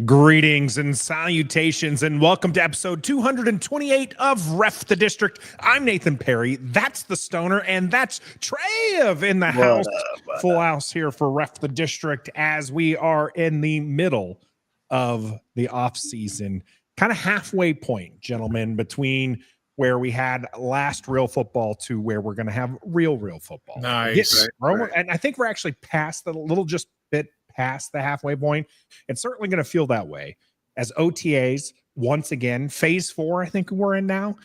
Greetings and salutations, and welcome to episode 228 of Ref the District. I'm Nathan Perry. That's the Stoner, and that's Trev in the house. Full house here for Ref the District as we are in the middle of the off season, kind of halfway point, gentlemen, between where we had last real football to where we're going to have real football. Nice. Right. And I think we're actually past the little just bit past the halfway point. It's certainly going to feel that way as OTAs once again, phase 4, I think we're in now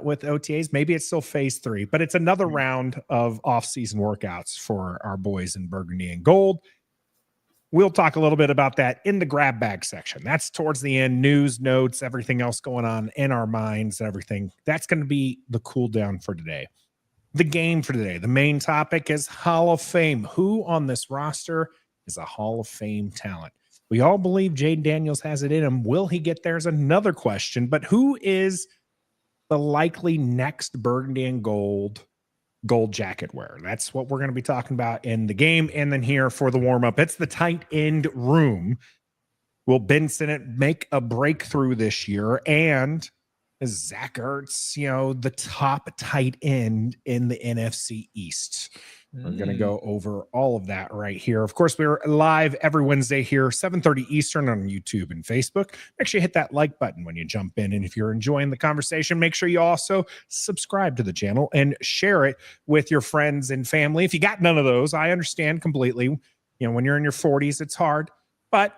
with OTAs. Maybe it's still phase 3, but it's another round of off-season workouts for our boys in Burgundy and Gold. We'll talk a little bit about that in the grab bag section. That's towards the end, news, notes, everything else going on in our minds, everything. That's going to be the cool down for today. The game for today, the main topic is Hall of Fame. Who on this roster is a Hall of Fame talent? We all believe Jayden Daniels has it in him. Will he get there is another question, but who is the likely next Burgundy and Gold jacket wearer? That's what we're going to be talking about in the game. And then here for the warm-up, it's the tight end room. Will Ben Sinnott make a breakthrough this year? And is Zach Ertz, the top tight end in the NFC East? We're going to go over all of that right here. Of course, we're live every Wednesday here, 7:30 Eastern on YouTube and Facebook. Make sure you hit that like button when you jump in. And if you're enjoying the conversation, make sure you also subscribe to the channel and share it with your friends and family. If you got none of those, I understand completely. When you're in your 40s, it's hard. But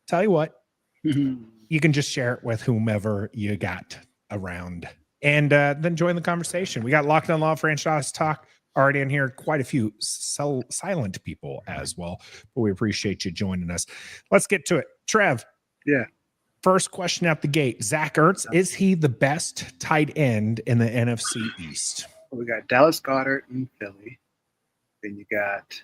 tell you what, you can just share it with whomever you got around. And then join the conversation. We got Locked On Law franchise talk already in here, quite a few silent people as well, but we appreciate you joining us. Let's get to it. Trev. Yeah. First question out the gate. Zach Ertz, is he the best tight end in the NFC East? Well, we got Dallas Goedert in Philly. Then you got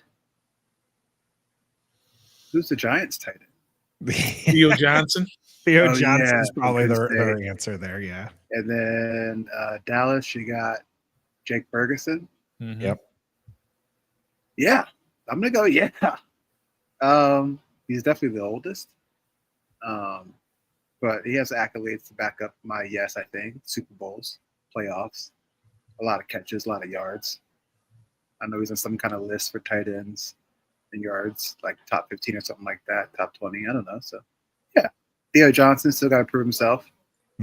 who's the Giants tight end? Theo Johnson. Theo Johnson is probably their answer there, yeah. And then Dallas, you got Jake Ferguson. Mm-hmm. Yep. Yeah, I'm gonna go. Yeah, he's definitely the oldest, but he has accolades to back up my yes. I think Super Bowls, playoffs, a lot of catches, a lot of yards. I know he's on some kind of list for tight ends and yards, like top 15 or something like that, top 20. I don't know. So, yeah, Theo Johnson still got to prove himself.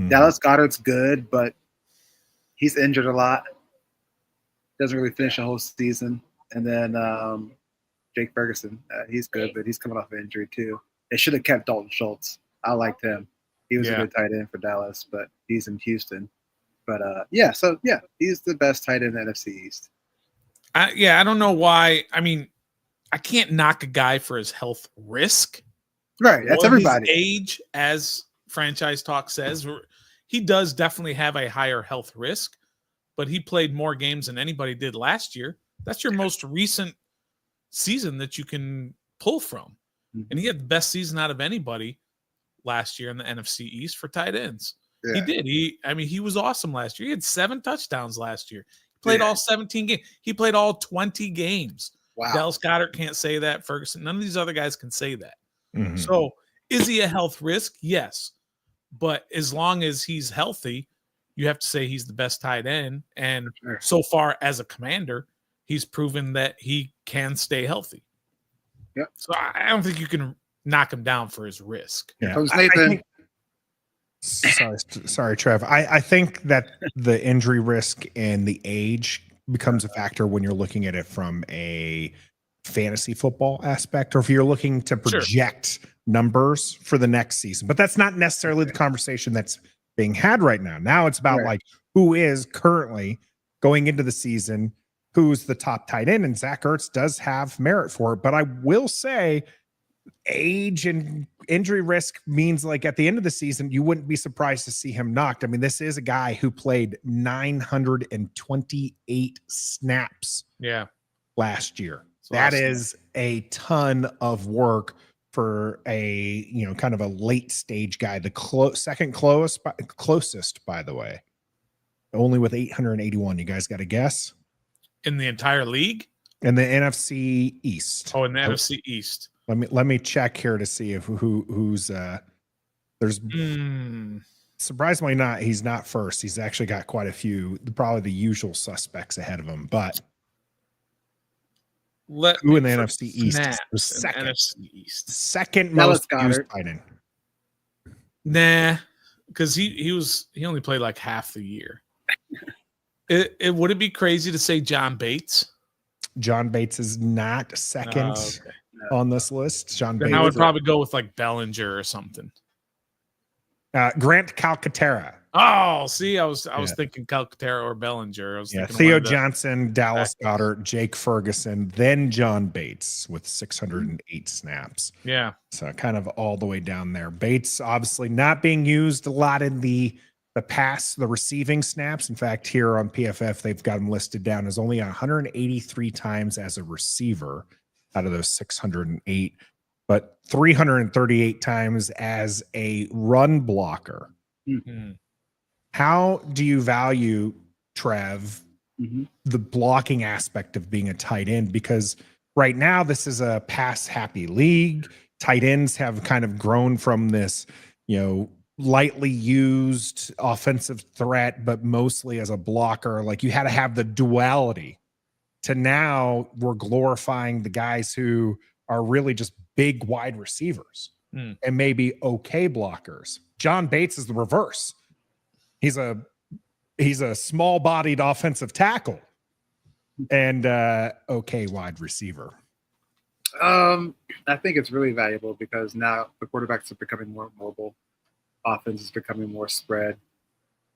Dallas Goedert's good, but he's injured a lot. Doesn't really finish a whole season. And then Jake Ferguson, he's good, but he's coming off an injury too. They should have kept Dalton Schultz. I liked him. He was a good tight end for Dallas, but he's in Houston. But he's the best tight end in the NFC East. I don't know why. I mean, I can't knock a guy for his health risk. Right, that's everybody. His age, as Franchise Talk says, he does definitely have a higher health risk. But he played more games than anybody did last year. That's your most recent season that you can pull from. Mm-hmm. And he had the best season out of anybody last year in the NFC East for tight ends. Yeah. He did. He was awesome last year. He had 7 touchdowns last year. He played all 17 games. He played all 20 games. Wow. Dallas Goedert can't say that. Ferguson, none of these other guys can say that. Mm-hmm. So is he a health risk? Yes. But as long as he's healthy, you have to say he's the best tight end. And so far as a Commander, he's proven that he can stay healthy. Yep. So I don't think you can knock him down for his risk. Yeah. Sorry, Trev. I think that the injury risk and the age becomes a factor when you're looking at it from a fantasy football aspect, or if you're looking to project numbers for the next season. But that's not necessarily the conversation that's being had right now. Now it's about like who is currently going into the season, who's the top tight end, and Zach Ertz does have merit for it. But I will say age and injury risk means like at the end of the season, you wouldn't be surprised to see him knocked. I mean, this is a guy who played 928 snaps last year. That is a ton of work for a kind of a late stage guy, the second closest, by the way, only with 881. You guys got a guess? In the entire league? In the NFC East. Oh, in the NFC East. Let me check here to see if who's There's surprisingly not. He's not first. He's actually got quite a few, probably the usual suspects ahead of him. But who in the NFC East is the second? NFC East, second most used tight end. Nah, because he only played like half the year. Would it be crazy to say John Bates? John Bates is not second on this list. John Bates. I would probably go with like Bellinger or something. Grant Calcaterra. Oh, see, I was thinking Calcaterra or Bellinger. I was thinking Theo Johnson, Dallas Goedert, Jake Ferguson, then John Bates with 608 snaps. Yeah. So kind of all the way down there. Bates obviously not being used a lot in the receiving snaps. In fact, here on PFF, they've got him listed down as only 183 times as a receiver out of those 608, but 338 times as a run blocker. Mm-hmm. How do you value, Trev, the blocking aspect of being a tight end? Because right now this is a pass happy league. Tight ends have kind of grown from this, lightly used offensive threat, but mostly as a blocker. Like you had to have the duality, to now we're glorifying the guys who are really just big wide receivers and maybe okay blockers. John Bates is the reverse. He's a small bodied offensive tackle and okay wide receiver. I think it's really valuable because now the quarterbacks are becoming more mobile. Offense is becoming more spread.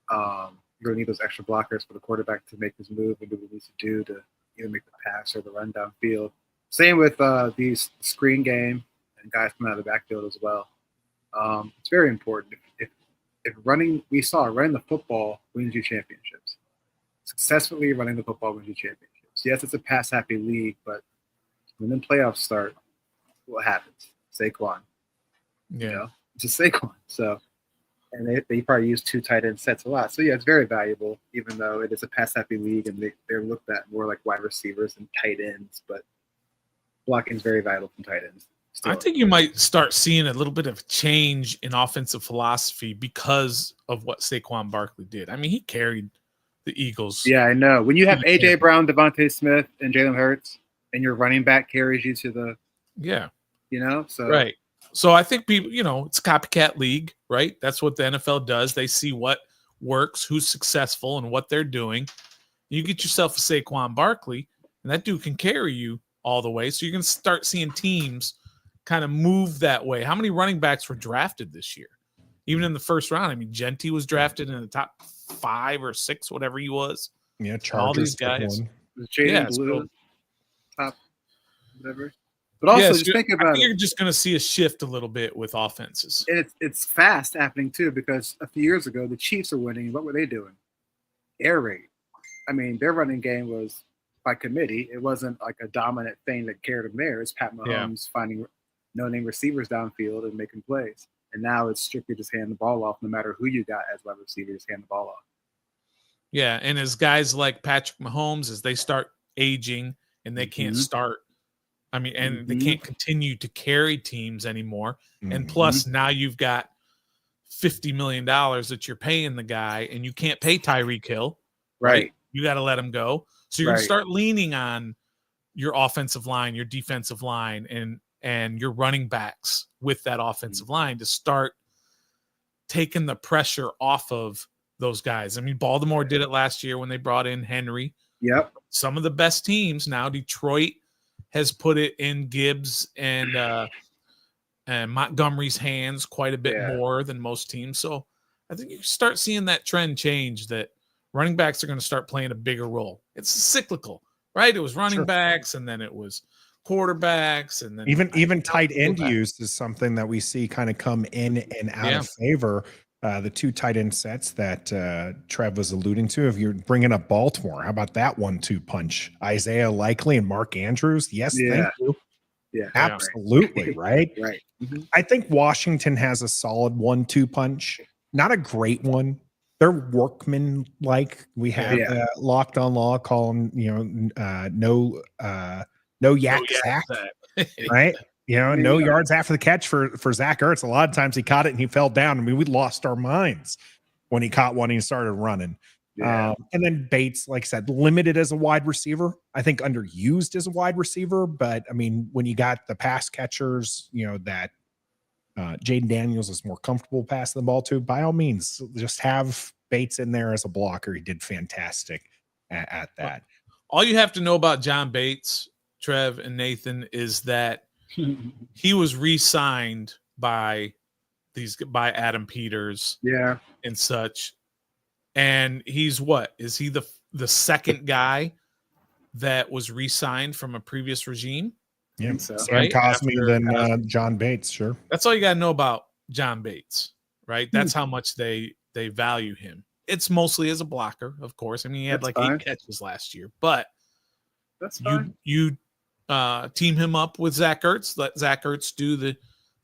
You're going to need those extra blockers for the quarterback to make his move and do what he needs to do to either make the pass or the run downfield. Same with the screen game and guys coming out of the backfield as well. It's very important. If running the football wins you championships. Successfully running the football wins you championships. Yes, it's a pass-happy league, but when the playoffs start, what happens? Saquon. Yeah. It's just Saquon. So, and they probably use two tight end sets a lot. So, yeah, it's very valuable, even though it is a pass-happy league and they're looked at more like wide receivers and tight ends. But blocking is very valuable from tight ends. I think you might start seeing a little bit of change in offensive philosophy because of what Saquon Barkley did. I mean, he carried the Eagles. Yeah, I know. When you have A.J. Brown, Devontae Smith, and Jalen Hurts, and your running back carries you to the so right. So I think people, it's a copycat league, right? That's what the NFL does. They see what works, who's successful, and what they're doing. You get yourself a Saquon Barkley, and that dude can carry you all the way. So you're going to start seeing teams kind of move that way. How many running backs were drafted this year? Even in the first round. I mean, Genty was drafted in the top 5 or 6, whatever he was. Yeah, Chargers. All these guys. Jayden Blue, top whatever. But also, just think about it. You're just going to see a shift a little bit with offenses. And it's fast happening, too, because a few years ago, the Chiefs were winning. What were they doing? Air raid. I mean, their running game was by committee. It wasn't like a dominant thing that carried them there. It's Pat Mahomes finding no-name receivers downfield and making plays. And now it's strictly just hand the ball off, no matter who you got as wide receiver, just hand the ball off. Yeah, and as guys like Patrick Mahomes, as they start aging and they can't start, and they can't continue to carry teams anymore. And plus, now you've got $50 million that you're paying the guy, and you can't pay Tyreek Hill. Right? You got to let him go. So you're going to start leaning on your offensive line, your defensive line, and your running backs with that offensive line to start taking the pressure off of those guys. I mean, Baltimore did it last year when they brought in Henry. Yep. Some of the best teams now, Detroit has put it in Gibbs and Montgomery's hands quite a bit more than most teams. So I think you start seeing that trend change, that running backs are going to start playing a bigger role. It's cyclical, right? It was running backs, and then it was quarterbacks, and then even tight end use is something that we see kind of come in and out of favor. The two tight end sets that Trev was alluding to. If you're bringing up Baltimore, how about that 1-2 punch? Isaiah Likely and Mark Andrews. Yes, thank you. Yeah, absolutely, right. Right. I think Washington has a solid 1-2 punch. Not a great one. They're workman-like. We have Locked on Law calling, no yak sack, right? no yards after the catch for Zach Ertz. A lot of times he caught it and he fell down. I mean, we lost our minds when he caught one and he started running. Yeah. And then Bates, like I said, limited as a wide receiver. I think underused as a wide receiver. But, I mean, when you got the pass catchers, that Jayden Daniels is more comfortable passing the ball to, by all means, just have Bates in there as a blocker. He did fantastic at that. All you have to know about John Bates, Trev, and Nathan is that he was re-signed by Adam Peters, and such. And he's what? Is he the second guy that was re-signed from a previous regime? Yeah, so. Sam Cosme, then John Bates. Sure, that's all you got to know about John Bates, right? That's how much they value him. It's mostly as a blocker, of course. I mean, he had 8 catches last year, but that's fine. You team him up with Zach Ertz. Let Zach Ertz do the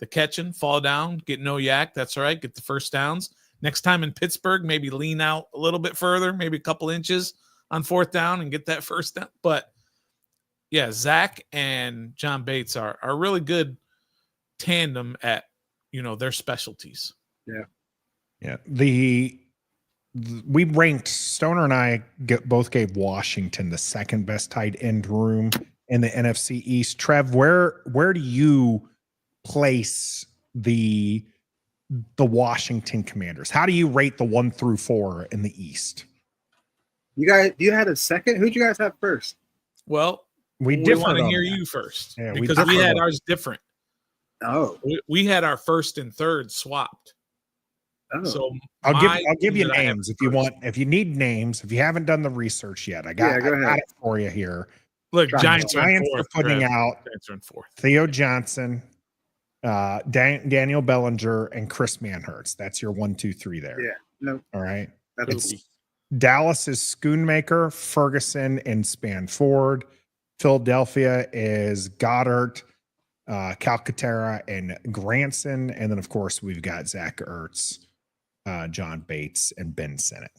catching, fall down, get no yak. That's all right. Get the first downs. Next time in Pittsburgh, maybe lean out a little bit further, maybe a couple inches on 4th down and get that first down. But yeah, Zach and John Bates are a really good tandem at their specialties. Yeah. We ranked, Stoner and I both gave Washington the second best tight end room in the NFC East. Trev, where do you place the Washington Commanders? How do you rate the 1 through 4 in the East? You had a second? Who'd you guys have first? Well, we want to hear you first, because we had ours different. Oh, we had our first and third swapped. Oh. So I'll give you names if you want. If you need names, if you haven't done the research yet, I got it for you here. Look, Giants are putting out Theo Johnson, Daniel Bellinger, and Chris Manhertz. That's your 1, 2, 3 there. Yeah. No. All right. Dallas is Schoonmaker, Ferguson, and Spanford. Philadelphia is Goddard, Calcaterra, and Granson. And then, of course, we've got Zach Ertz, John Bates, and Ben Sinnott.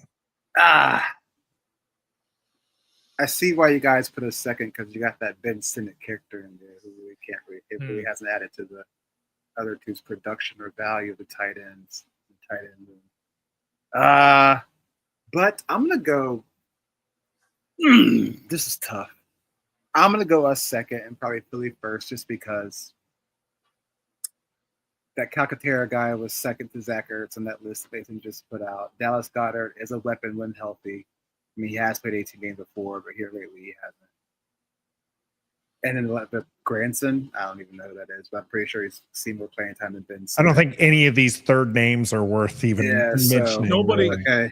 I see why you guys put a second, because you got that Ben Sinnott character in there who really hasn't added to the other two's production or value of the tight ends. But I'm gonna go. This is tough. I'm gonna go us second and probably Philly first, just because that Calcaterra guy was second to Zach Ertz on that list Nathan just put out. Dallas Goedert is a weapon when healthy. I mean, he has played 18 games before, but here lately he hasn't. And then the Granson, I don't even know who that is, but I'm pretty sure he's seen more playing time than Ben Sinnott. I don't think any of these third names are worth even mentioning.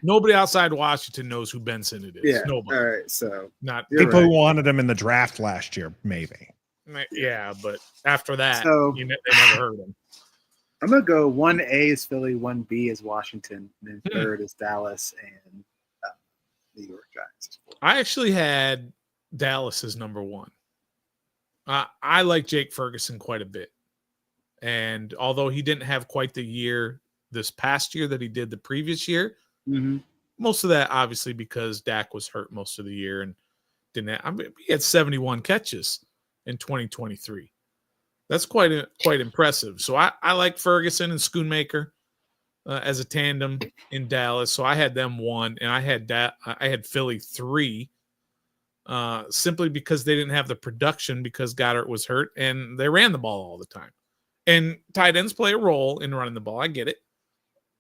Nobody outside Washington knows who Ben Sinnott is. Yeah. Nobody. All right. So not people who wanted him in the draft last year, maybe. Yeah, but after that, they never heard him. I'm gonna go 1A is Philly, 1B is Washington, and then third is Dallas and New York Giants. I actually had Dallas as number 1. I like Jake Ferguson quite a bit. And although he didn't have quite the year this past year that he did the previous year, most of that obviously because Dak was hurt most of the year and he had 71 catches in 2023. That's quite impressive. So I like Ferguson and Schoonmaker as a tandem in Dallas. So I had them 1, and I had Philly 3. Simply because they didn't have the production because Goddard was hurt and they ran the ball all the time. And tight ends play a role in running the ball. I get it.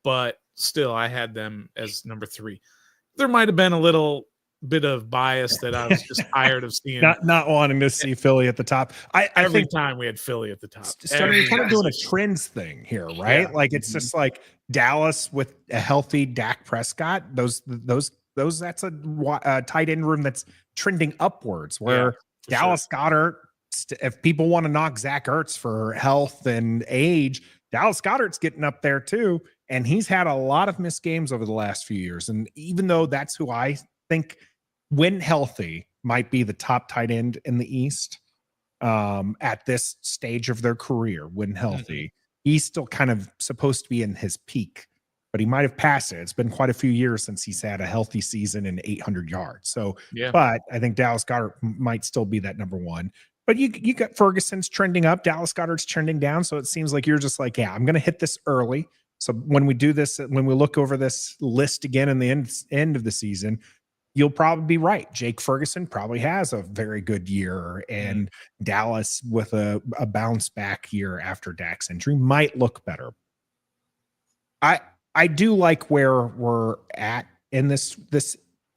But still, I had them as number 3. There might have been a little bit of bias that I was just tired of seeing. not wanting to see Philly at the top. I think time we had Philly at the top. We're kind of doing a trends thing here, right? Yeah. Like it's just like Dallas with a healthy Dak Prescott. Those that's a tight end room that's trending upwards, where Dallas Goedert, if people want to knock Zach Ertz for health and age, Dallas Goedert's getting up there too. And he's had a lot of missed games over the last few years. And even though that's who I think, when healthy, might be the top tight end in the East at this stage of their career, when healthy, he's still kind of supposed to be in his peak, but he might have passed it. It's been quite a few years since he's had a healthy season and 800 yards. So, but I think Dallas Goedert might still be that number 1. But you got Ferguson's trending up, Dallas Goedert's trending down. So it seems like you're just like, yeah, I'm going to hit this early. So when we do this, when we look over this list again in the end of the season, you'll probably be right. Jake Ferguson probably has a very good year, and Dallas with a bounce back year after Dak's injury might look better. I do like where we're at in this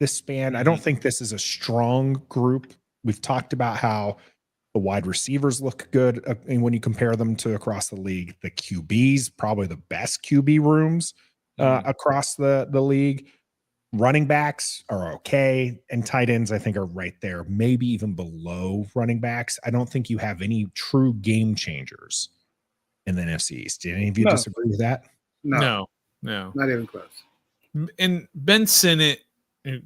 span. I don't think this is a strong group. We've talked about how the wide receivers look good, and when you compare them to across the league, the QBs probably the best QB rooms across the league. Running backs are okay, and tight ends I think are right there, maybe even below running backs. I don't think you have any true game changers in the NFC East. Do any of you disagree with that? No, not even close. And Ben Sinnott,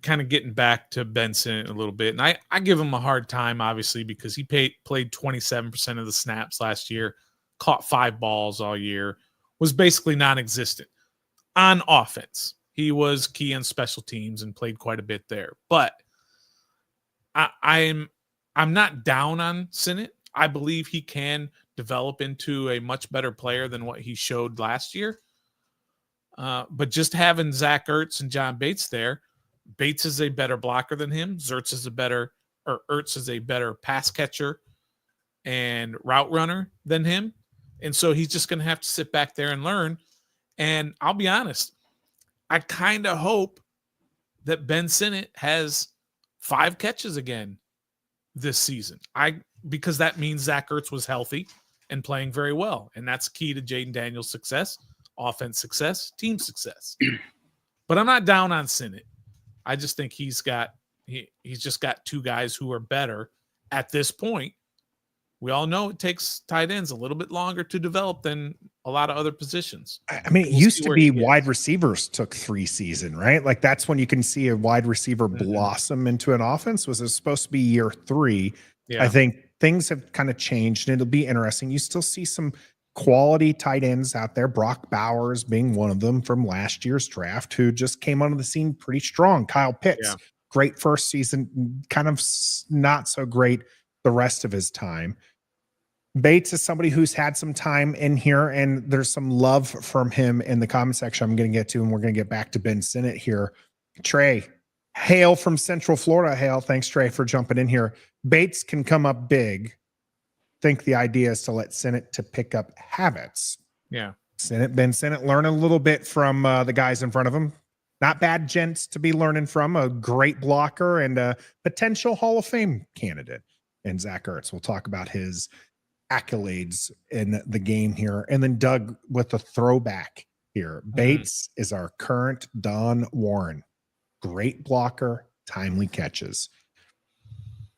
kind of getting back to Ben Sinnott a little bit, and I give him a hard time, obviously, because he played 27% of the snaps last year, caught 5 balls all year, was basically non-existent on offense. He was key on special teams and played quite a bit there. But I'm not down on Sinnott. I believe he can develop into a much better player than what he showed last year. But just having Zach Ertz and John Bates there, Bates is a better blocker than him. Ertz is a better pass catcher and route runner than him. And so he's just going to have to sit back there and learn. And I'll be honest, I kind of hope that Ben Sinnott has 5 catches again this season. Because that means Zach Ertz was healthy and playing very well. And that's key to Jayden Daniels' success, offense success, team success. But I'm not down on Sinnott. I just think he's just got 2 guys who are better at this point. We all know it takes tight ends a little bit longer to develop than a lot of other positions. I mean, it used to be wide receivers took 3 seasons, right? Like that's when you can see a wide receiver blossom into an offense. Was it supposed to be year 3? Yeah. I think things have kind of changed, and it'll be interesting. You still see some quality tight ends out there. Brock Bowers being one of them from last year's draft, who just came onto the scene pretty strong. Kyle Pitts, great first season, kind of not so great the rest of his time. Bates is somebody who's had some time in here, and there's some love from him in the comment section I'm going to get to, and we're going to get back to Ben Sinnott here. Trey, hail from Central Florida. Hail. Thanks, Trey, for jumping in here. Bates can come up big. Think the idea is to let Sinnott to pick up habits. Yeah. Ben Sinnott, learn a little bit from the guys in front of him. Not bad gents to be learning from. A great blocker and a potential Hall of Fame candidate. And Zach Ertz. We'll talk about his accolades in the game here. And then Doug with a throwback here. Bates is our current Don Warren. Great blocker, timely catches.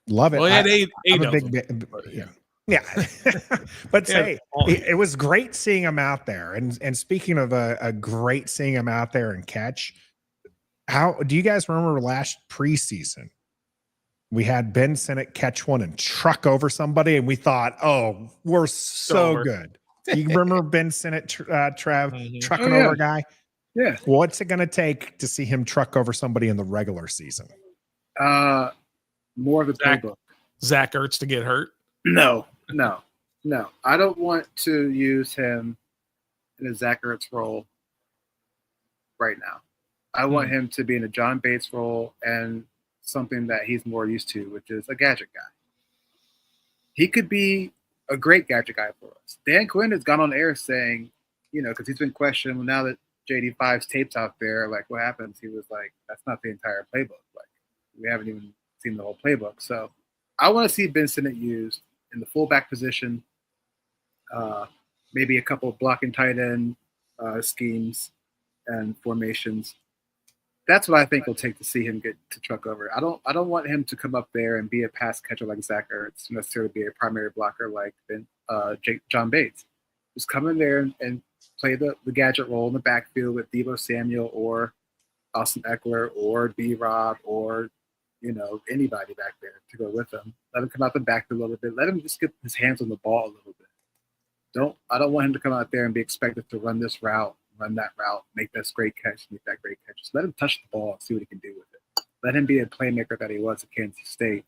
Love it. Well, he had eight I'm a big yeah. But say it was great seeing him out there. And speaking of a great seeing him out there and catch, how do you guys remember last preseason? We had Ben Sinnott catch one and truck over somebody, and we thought, oh, we're so good. You remember Ben Sinnott, trucking over a guy? Yeah. What's it going to take to see him truck over somebody in the regular season? More of the playbook. Zach Ertz to get hurt? No. I don't want to use him in a Zach Ertz role right now. I want him to be in a John Bates role and something that he's more used to, which is a gadget guy. He could be a great gadget guy for us. Dan Quinn has gone on air saying, because he's been questioned, well, now that JD5's tape's out there, like what happens? He was like, that's not the entire playbook. Like we haven't even seen the whole playbook. So I want to see Ben Sinnott used in the fullback position, maybe a couple of blocking tight end schemes and formations. That's what I think it'll take to see him get to truck over. I don't want him to come up there and be a pass catcher like Zach Ertz, necessarily be a primary blocker like John Bates. Just come in there and play the gadget role in the backfield with Deebo Samuel or Austin Eckler or B-Rob or anybody back there to go with him. Let him come out the backfield a little bit. Let him just get his hands on the ball a little bit. I don't want him to come out there and be expected to run this route, run that route, make this great catch, make that great catch. Just let him touch the ball and see what he can do with it. Let him be a playmaker that he was at Kansas State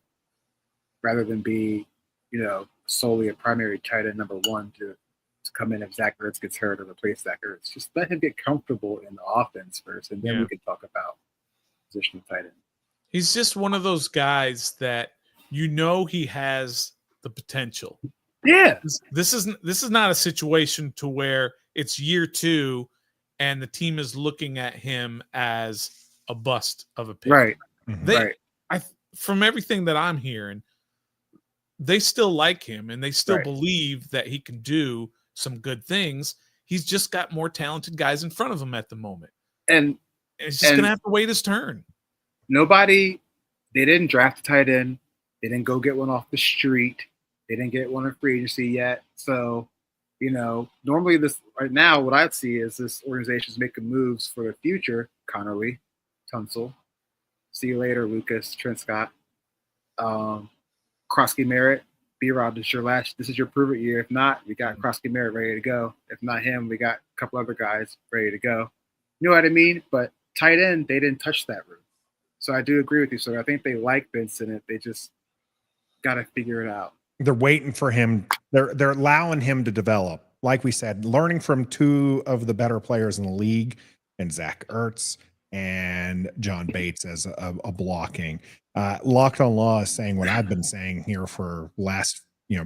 rather than be, solely a primary tight end number one to come in if Zach Ertz gets hurt or replace Zach Ertz. Just let him get comfortable in the offense first, and then we can talk about position of tight end. He's just one of those guys that he has the potential. Yeah. This is not a situation to where it's year 2 and the team is looking at him as a bust of a pick. Right. From everything that I'm hearing, they still like him and they still believe that he can do some good things. He's just got more talented guys in front of him at the moment. And it's just going to have to wait his turn. They didn't draft a tight end. They didn't go get one off the street. They didn't get one in free agency yet. So, normally right now, what I'd see is this organization's making moves for the future. Connerly, Tunsil. See you later, Lucas, Trent Scott. Krosky Merritt, B-Rob, this is your prove it year. If not, we got Krosky Merritt ready to go. If not him, we got a couple other guys ready to go. You know what I mean? But tight end, they didn't touch that route. So I do agree with you. So I think they like Ben Sinnott. They just got to figure it out. They're waiting for him. They're allowing him to develop. Like we said, learning from 2 of the better players in the league, and Zach Ertz and John Bates as a blocking. Locked on Law is saying what I've been saying here for last,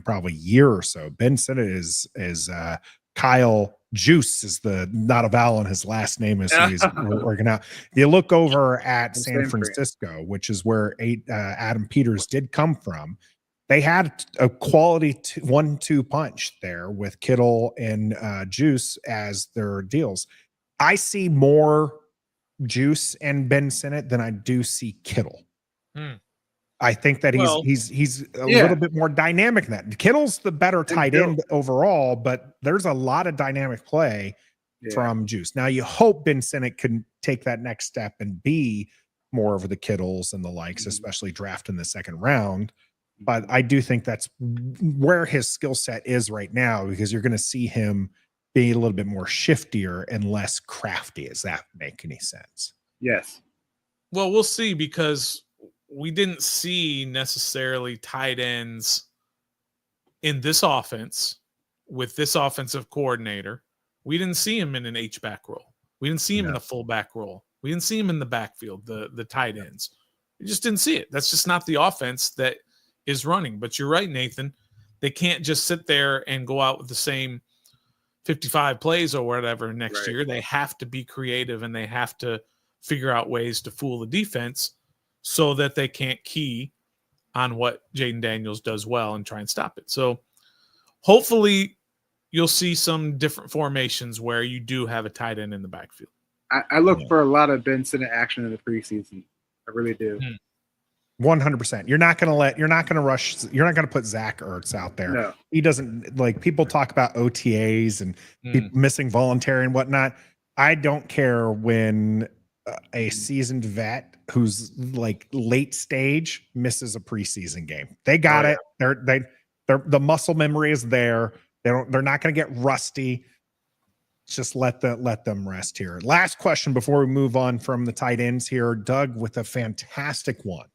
probably year or so. Ben Sinnott is Kyle Juice is not a vowel in his last name is he's working out. You look over at San Francisco, which is where Adam Peters did come from. They had a quality 1-2 punch there with Kittle and Juice as their deals. I see more Juice and Ben Sinnott than I do see Kittle. I think that he's a little bit more dynamic than that. Kittle's the better tight end overall, but there's a lot of dynamic play from Juice. Now you hope Ben Sinnott can take that next step and be more over the Kittles and the likes, especially draft in the second round. But I do think that's where his skill set is right now, because you're going to see him be a little bit more shiftier and less crafty. Does that make any sense? Yes. Well, we'll see, because we didn't see necessarily tight ends in this offense with this offensive coordinator. We didn't see him in an H-back role. We didn't see him in a fullback role. We didn't see him in the backfield, the tight ends. We just didn't see it. That's just not the offense that is running. But you're right, Nathan. They can't just sit there and go out with the same 55 plays or whatever next year. They have to be creative, and they have to figure out ways to fool the defense so that they can't key on what Jayden Daniels does well and try and stop it. So hopefully you'll see some different formations where you do have a tight end in the backfield. I look for a lot of Ben Sinnott action in the preseason. I really do. 100%. You're not going to rush. You're not going to put Zach Ertz out there. No. He doesn't, like, people talk about OTAs and missing voluntary and whatnot. I don't care when a seasoned vet who's like late stage misses a preseason game. They got it. They're the muscle memory is there. They're not going to get rusty. Just let them rest here. Last question before we move on from the tight ends here. Doug with a fantastic one.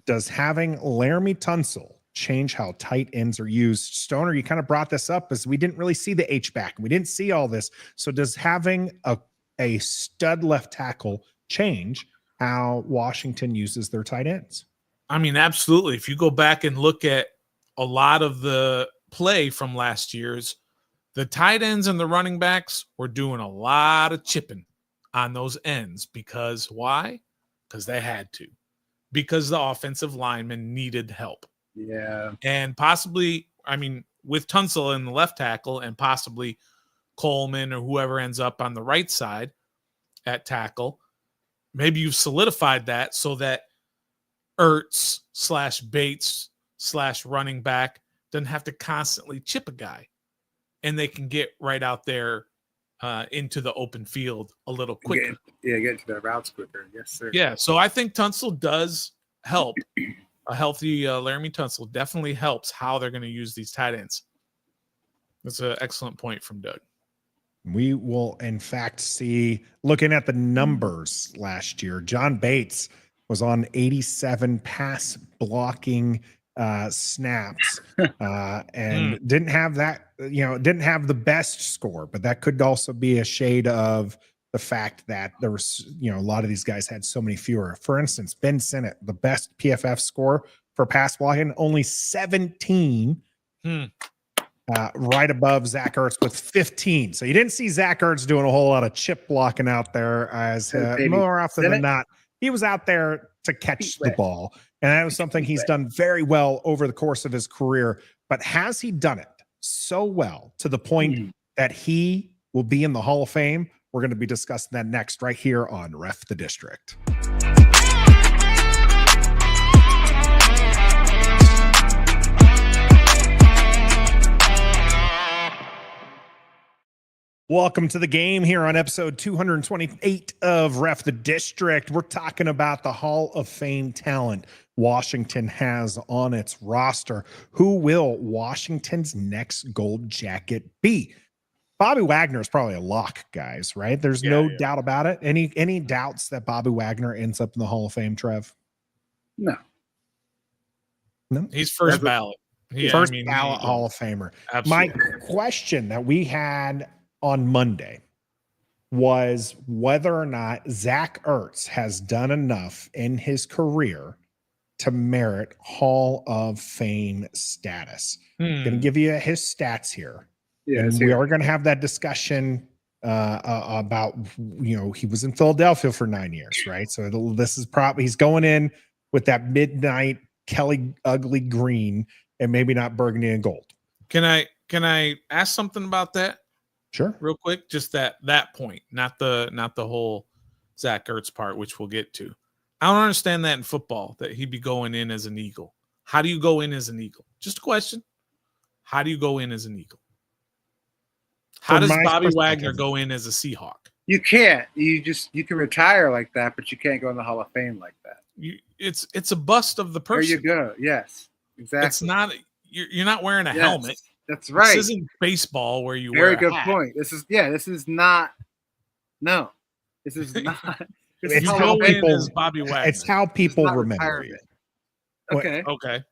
Does having Laramie Tunsil change how tight ends are used? Stoner, you kind of brought this up, as we didn't really see the H-back. We didn't see all this. So does having a stud left tackle change how Washington uses their tight ends? I mean, absolutely. If you go back and look at a lot of the play from last year's, the tight ends and the running backs were doing a lot of chipping on those ends. Because why? Because they had to. Because the offensive linemen needed help. Yeah. And possibly, I mean, with Tunsil in the left tackle and possibly Coleman or whoever ends up on the right side at tackle, maybe you've solidified that so that Ertz / Bates / running back doesn't have to constantly chip a guy, and they can get right out there into the open field a little quicker. Get to the routes quicker. Yes, sir. Yeah, so I think Tunsil does help. A healthy Laramie Tunsil definitely helps how they're going to use these tight ends. That's an excellent point from Doug. We will, in fact, see, looking at the numbers last year, John Bates was on 87 pass blocking snaps and didn't have that, didn't have the best score, but that could also be a shade of the fact that there was, a lot of these guys had so many fewer. For instance, Ben Sinnott, the best PFF score for pass blocking, only 17, right above Zach Ertz with 15. So you didn't see Zach Ertz doing a whole lot of chip blocking out there, as more often than not, he was out there to catch the ball. And that was something he's done very well over the course of his career. But has he done it so well to the point that he will be in the Hall of Fame? We're going to be discussing that next right here on Ref the District. Welcome to the game here on episode 228 of Ref the District. We're talking about the Hall of Fame talent Washington has on its roster. Who will Washington's next gold jacket be? Bobby Wagner is probably a lock, guys, right? There's no doubt about it. Any doubts that Bobby Wagner ends up in the Hall of Fame, Trev? No. He's first ballot. First ballot Hall of Famer. Absolutely. My question that we had on Monday was whether or not Zach Ertz has done enough in his career to merit Hall of Fame status. I'm going to give you his stats here. Yeah, and we are going to have that discussion about, he was in Philadelphia for 9 years, right? So this is probably, he's going in with that midnight Kelly ugly green and maybe not burgundy and gold. Can I ask something about that? Sure. Real quick, just that point, not the whole Zach Ertz part, which we'll get to. I don't understand that in football, that he'd be going in as an Eagle. How do you go in as an Eagle? Just a question. How do you go in as an Eagle? How does Bobby Wagner go in as a Seahawk? You can't. You can retire like that, but you can't go in the Hall of Fame like that. It's a bust of the person. There you go. Yes, exactly. It's not. You're not wearing a helmet. That's right. This isn't baseball where you Very wear a hat. good point. This is not. No, this is not. It's how people. Bobby Wagner. It's how people remember you. Okay. Okay.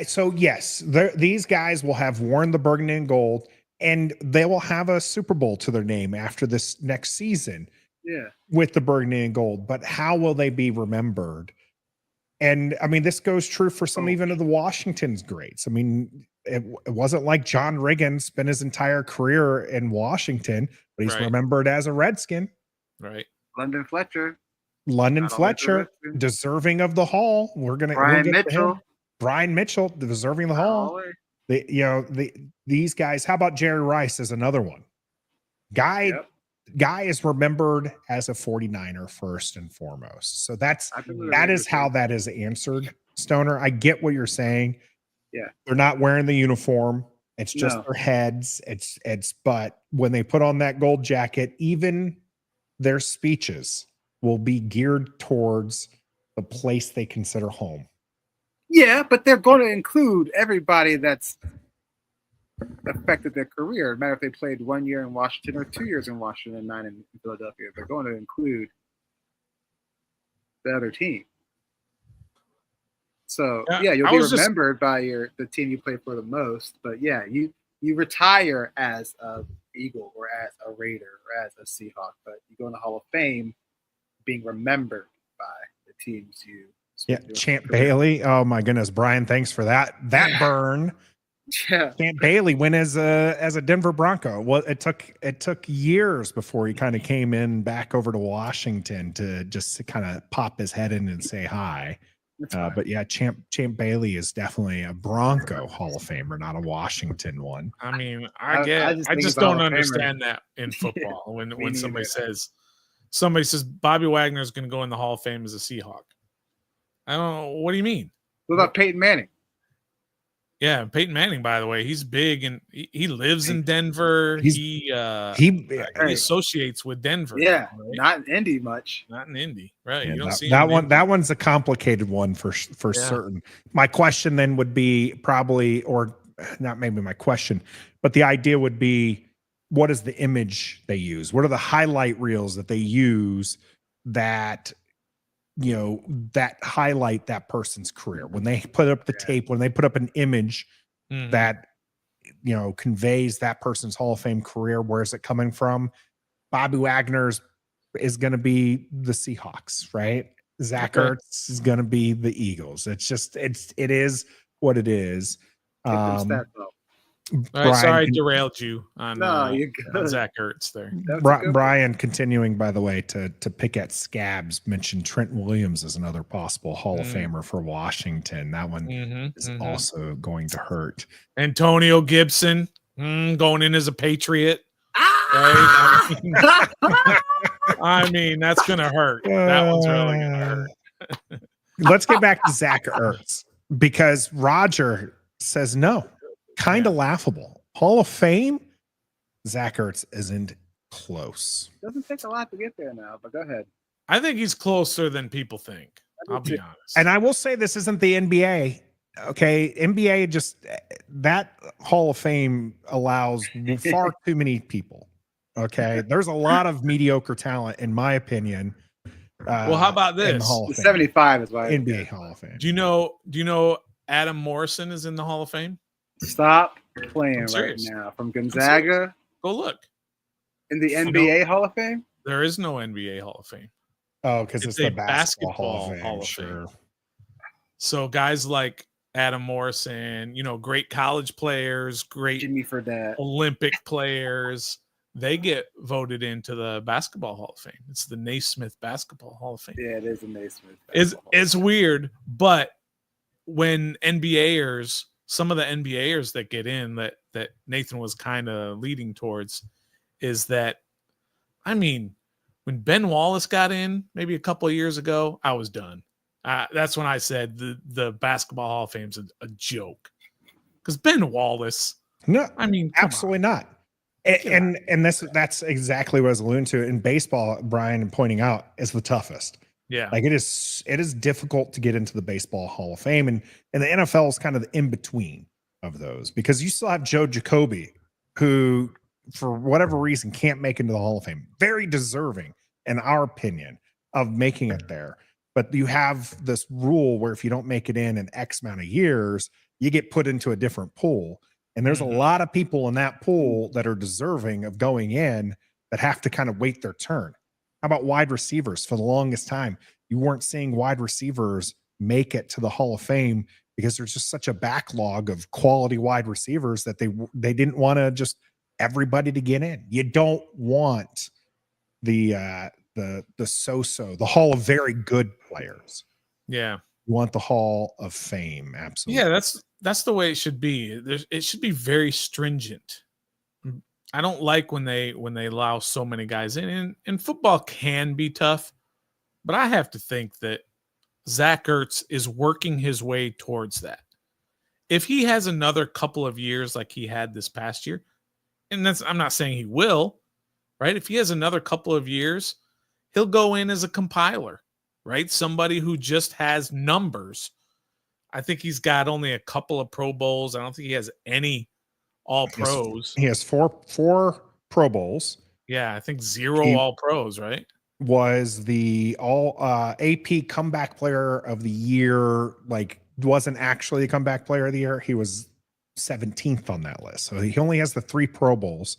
So yes, these guys will have worn the burgundy and gold, and they will have a Super Bowl to their name after this next season. Yeah. With the burgundy and gold, but how will they be remembered? And I mean, this goes true for some even of the Washington's greats. I mean, it wasn't like John Riggins spent his entire career in Washington, but he's remembered as a Redskin. Right. London Fletcher, deserving of the Hall. Brian Mitchell, deserving the Hall. These guys. How about Jerry Rice as another one? Guy is remembered as a 49er first and foremost. So that is how that is answered. Stoner, I get what you're saying. Yeah, they're not wearing the uniform. It's just their heads. But when they put on that gold jacket, even their speeches will be geared towards the place they consider home. Yeah, but they're going to include everybody that's affected their career. No matter if they played 1 year in Washington or 2 years in Washington and 9 in Philadelphia, they're going to include the other team. So you'll be remembered by the team you play for the most. But you retire as a Eagle or as a Raider or as a Seahawk, but you go in the Hall of Fame being remembered by the teams you. Champ Bailey. Oh my goodness, Brian, thanks for that burn. Yeah, Champ Bailey went as a Denver Bronco. Well, it took years before he kind of came in back over to Washington to just kind of pop his head in and say hi. But yeah, Champ Bailey is definitely a Bronco Hall of Famer, not a Washington one. I mean, I just don't understand that in football when somebody says Bobby Wagner is going to go in the Hall of Fame as a Seahawk. I don't know. What do you mean? What about Peyton Manning? Yeah, Peyton Manning, by the way, he's big and he lives in Denver. He associates with Denver. Yeah, right? Not in Indy much. Not in Indy, right? Yeah, you don't see that one. That one's a complicated one for certain. My question then would be probably, or not maybe my question, but the idea would be, what is the image they use? What are the highlight reels that they use that that highlight that person's career. When they put up the tape, when they put up an image that, conveys that person's Hall of Fame career, where is it coming from? Bobby Wagner's is going to be the Seahawks, right? Zach Ertz is going to be the Eagles. It is what it is. All right, sorry I derailed you on Zach Ertz there. Brian, continuing, by the way, to pick at scabs, mentioned Trent Williams as another possible Hall of Famer for Washington. That one is also going to hurt. Antonio Gibson going in as a Patriot. Right? I mean, that's going to hurt. That one's really going to hurt. Let's get back to Zach Ertz, because Roger says no. Kind of laughable. Hall of Fame, Zach Ertz isn't close. Doesn't take a lot to get there now, but go ahead. I think he's closer than people think. I'll be honest. And I will say, this isn't the NBA. Okay, NBA, just that Hall of Fame allows far too many people. Okay, there's a lot of mediocre talent, in my opinion. Well, how about this? 75 is why NBA Hall of Fame. Do you know Adam Morrison is in the Hall of Fame? Stop playing right now. From Gonzaga. Go look. In the NBA Hall of Fame? There is no NBA Hall of Fame. Oh, because it's the basketball Hall of Fame. So guys like Adam Morrison, great college players, great Jimmy Fredette, Olympic players, they get voted into the Basketball Hall of Fame. It's the Naismith Basketball Hall of Fame. Yeah, it is a Naismith. It's weird, but when NBAers, some of the NBAers that get in that Nathan was kind of leading towards, is that, I mean, when Ben Wallace got in maybe a couple of years ago, I was done. That's when I said the Basketball Hall of Fame's a joke, because Ben Wallace. No, I mean, absolutely not. And that's exactly what I was alluding to. In baseball, Brian pointing out, is the toughest. Yeah, like it is difficult to get into the Baseball Hall of Fame, and the NFL is kind of the in between of those, because you still have Joe Jacoby, who for whatever reason can't make it into the Hall of Fame. Very deserving, in our opinion, of making it there. But you have this rule where if you don't make it in X amount of years, you get put into a different pool. And there's a lot of people in that pool that are deserving of going in that have to kind of wait their turn. How about wide receivers? For the longest time, you weren't seeing wide receivers make it to the Hall of Fame because there's just such a backlog of quality wide receivers that they didn't want to just everybody to get in. You don't want the so-so, the Hall of Very Good Players. Yeah. You want the Hall of Fame. Absolutely. Yeah, that's the way it should be. It should be very stringent. I don't like when they allow so many guys in. And football can be tough, but I have to think that Zach Ertz is working his way towards that. If he has another couple of years like he had this past year, and I'm not saying he will, right? If he has another couple of years, he'll go in as a compiler, right? Somebody who just has numbers. I think he's got only a couple of Pro Bowls. I don't think he has any All-Pros. He has four Pro Bowls. Yeah, I think 0 All-Pros, right? Was the AP Comeback Player of the Year, wasn't actually a Comeback Player of the Year. He was 17th on that list. So he only has the 3 Pro Bowls,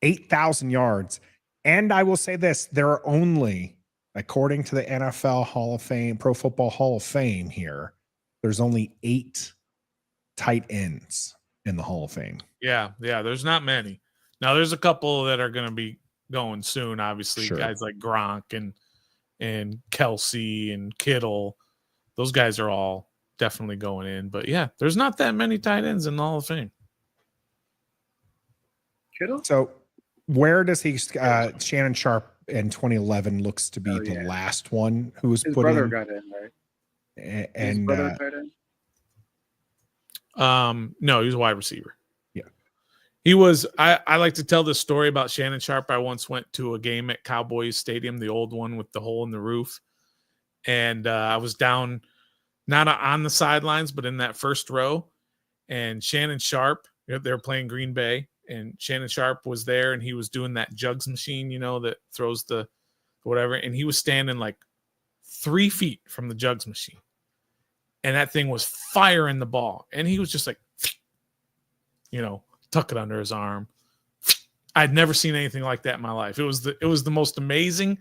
8,000 yards. And I will say this, there are only, according to the NFL Hall of Fame, Pro Football Hall of Fame here, there's only 8 tight ends in the Hall of Fame. Yeah, there's not many. Now, there's a couple that are going to be going soon, obviously. Sure. Guys like Gronk and Kelsey and Kittle. Those guys are all definitely going in. But, yeah, there's not that many tight ends in the Hall of Fame. Kittle? So, where does he Shannon Sharp in 2011 looks to be the last one who was put in? His brother got in, right? And his brother got in? No, he was a wide receiver. Yeah. He was, I like to tell this story about Shannon Sharp. I once went to a game at Cowboys Stadium, the old one with the hole in the roof. And I was down, not on the sidelines, but in that first row. And Shannon Sharp, they were playing Green Bay. And Shannon Sharp was there, and he was doing that jugs machine, that throws the whatever. And he was standing like 3 feet from the jugs machine. And that thing was firing the ball. And he was just like, tuck it under his arm. I'd never seen anything like that in my life. It was the most amazing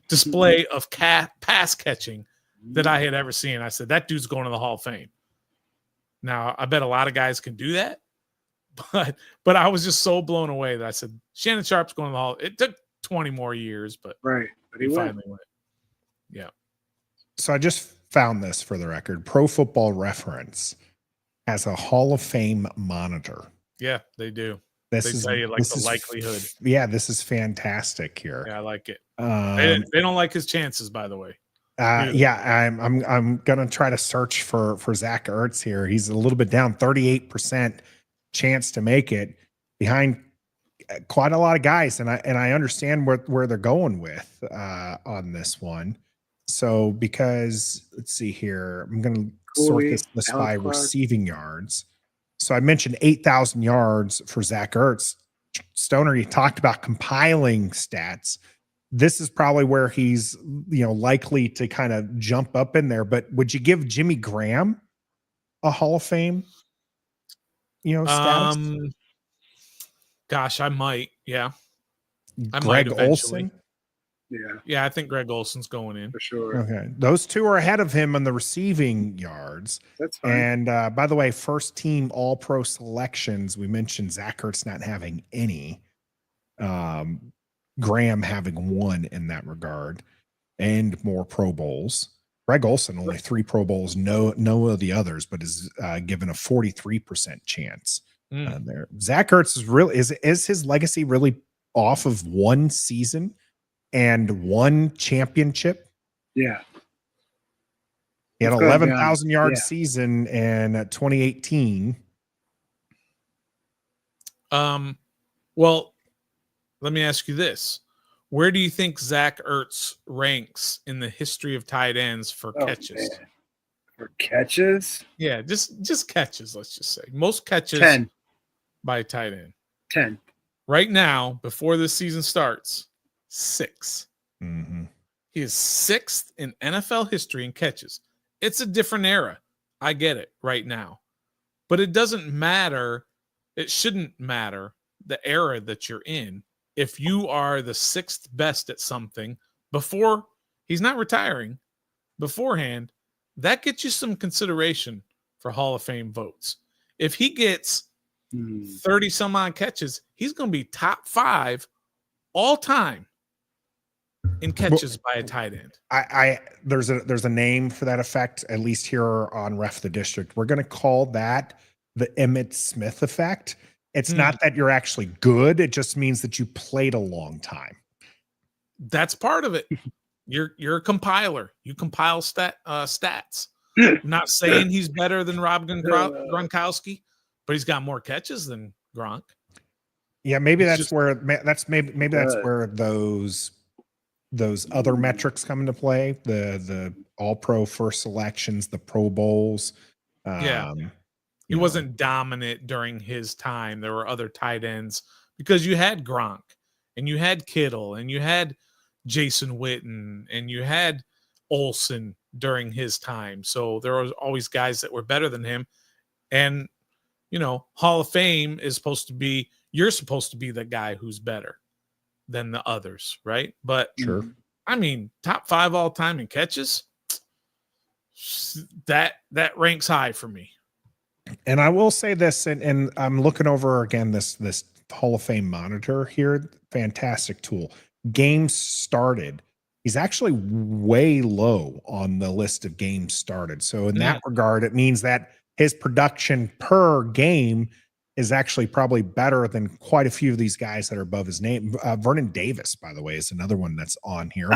display of pass catching that I had ever seen. I said, that dude's going to the Hall of Fame. Now, I bet a lot of guys can do that. But I was just so blown away that I said, Shannon Sharp's going to the Hall. It took 20 more years, but he finally went. Yeah. So I just found this for the record. Pro Football Reference has a Hall of Fame monitor. Yeah, they do. They tell you the likelihood. This is fantastic here. Yeah, I like it. They don't like his chances, by the way. I'm gonna try to search for Zach Ertz here. He's a little bit down, 38% chance to make it behind quite a lot of guys, and I understand where they're going with on this one. So because let's see here, I'm gonna sort this list by receiving yards. So I mentioned 8,000 yards for Zach Ertz. Stoner, you talked about compiling stats. This is probably where he's likely to kind of jump up in there. But would you give Jimmy Graham a Hall of Fame status? Gosh, I might. Yeah, Greg Olsen. Yeah, I think Greg Olsen's going in for sure. Okay, those two are ahead of him on the receiving yards. That's fine. And by the way, first team All Pro selections. We mentioned Zach Ertz not having any. Graham having one in that regard, and more Pro Bowls. Greg Olsen only 3 Pro Bowls, no of the others, but is given a 43% chance there. Zach Ertz is his legacy really off of one season and one championship? Yeah. He had 11,000 yard season in 2018. Well, let me ask you this. Where do you think Zach Ertz ranks in the history of tight ends for catches? Man. For catches? Yeah, just catches, let's just say. Most catches 10. By a tight end. 10. Right now, before this season starts, 6. Mm-hmm. He is 6th in NFL history in catches. It's a different era. I get it right now. But it doesn't matter. It shouldn't matter the era that you're in. If you are the 6th best at something before he's not retiring beforehand, that gets you some consideration for Hall of Fame votes. If he gets 30 some odd catches, he's going to be top 5 all time in catches by a tight end. There's a name for that effect, at least here on Ref the District. We're going to call that the Emmitt Smith effect. It's not that you're actually good. It just means that you played a long time. That's part of it. You're a compiler. You compile stats. I'm not saying he's better than Rob Gronkowski, but he's got more catches than Gronk. Yeah, maybe that's where those other metrics come into play. The All Pro first selections, the Pro Bowls. He wasn't dominant during his time. There were other tight ends because you had Gronk and you had Kittle and you had Jason Witten and you had Olsen during his time. So there was always guys that were better than him. And, Hall of Fame is you're supposed to be the guy who's better than the others, right? But sure. I mean, top 5 all time in catches, that ranks high for me. And I will say this, and I'm looking over again this Hall of Fame monitor here. Fantastic tool. Games started. He's actually way low on the list of games started. So in that regard, it means that his production per game is actually probably better than quite a few of these guys that are above his name. Vernon Davis, by the way, is another one that's on here.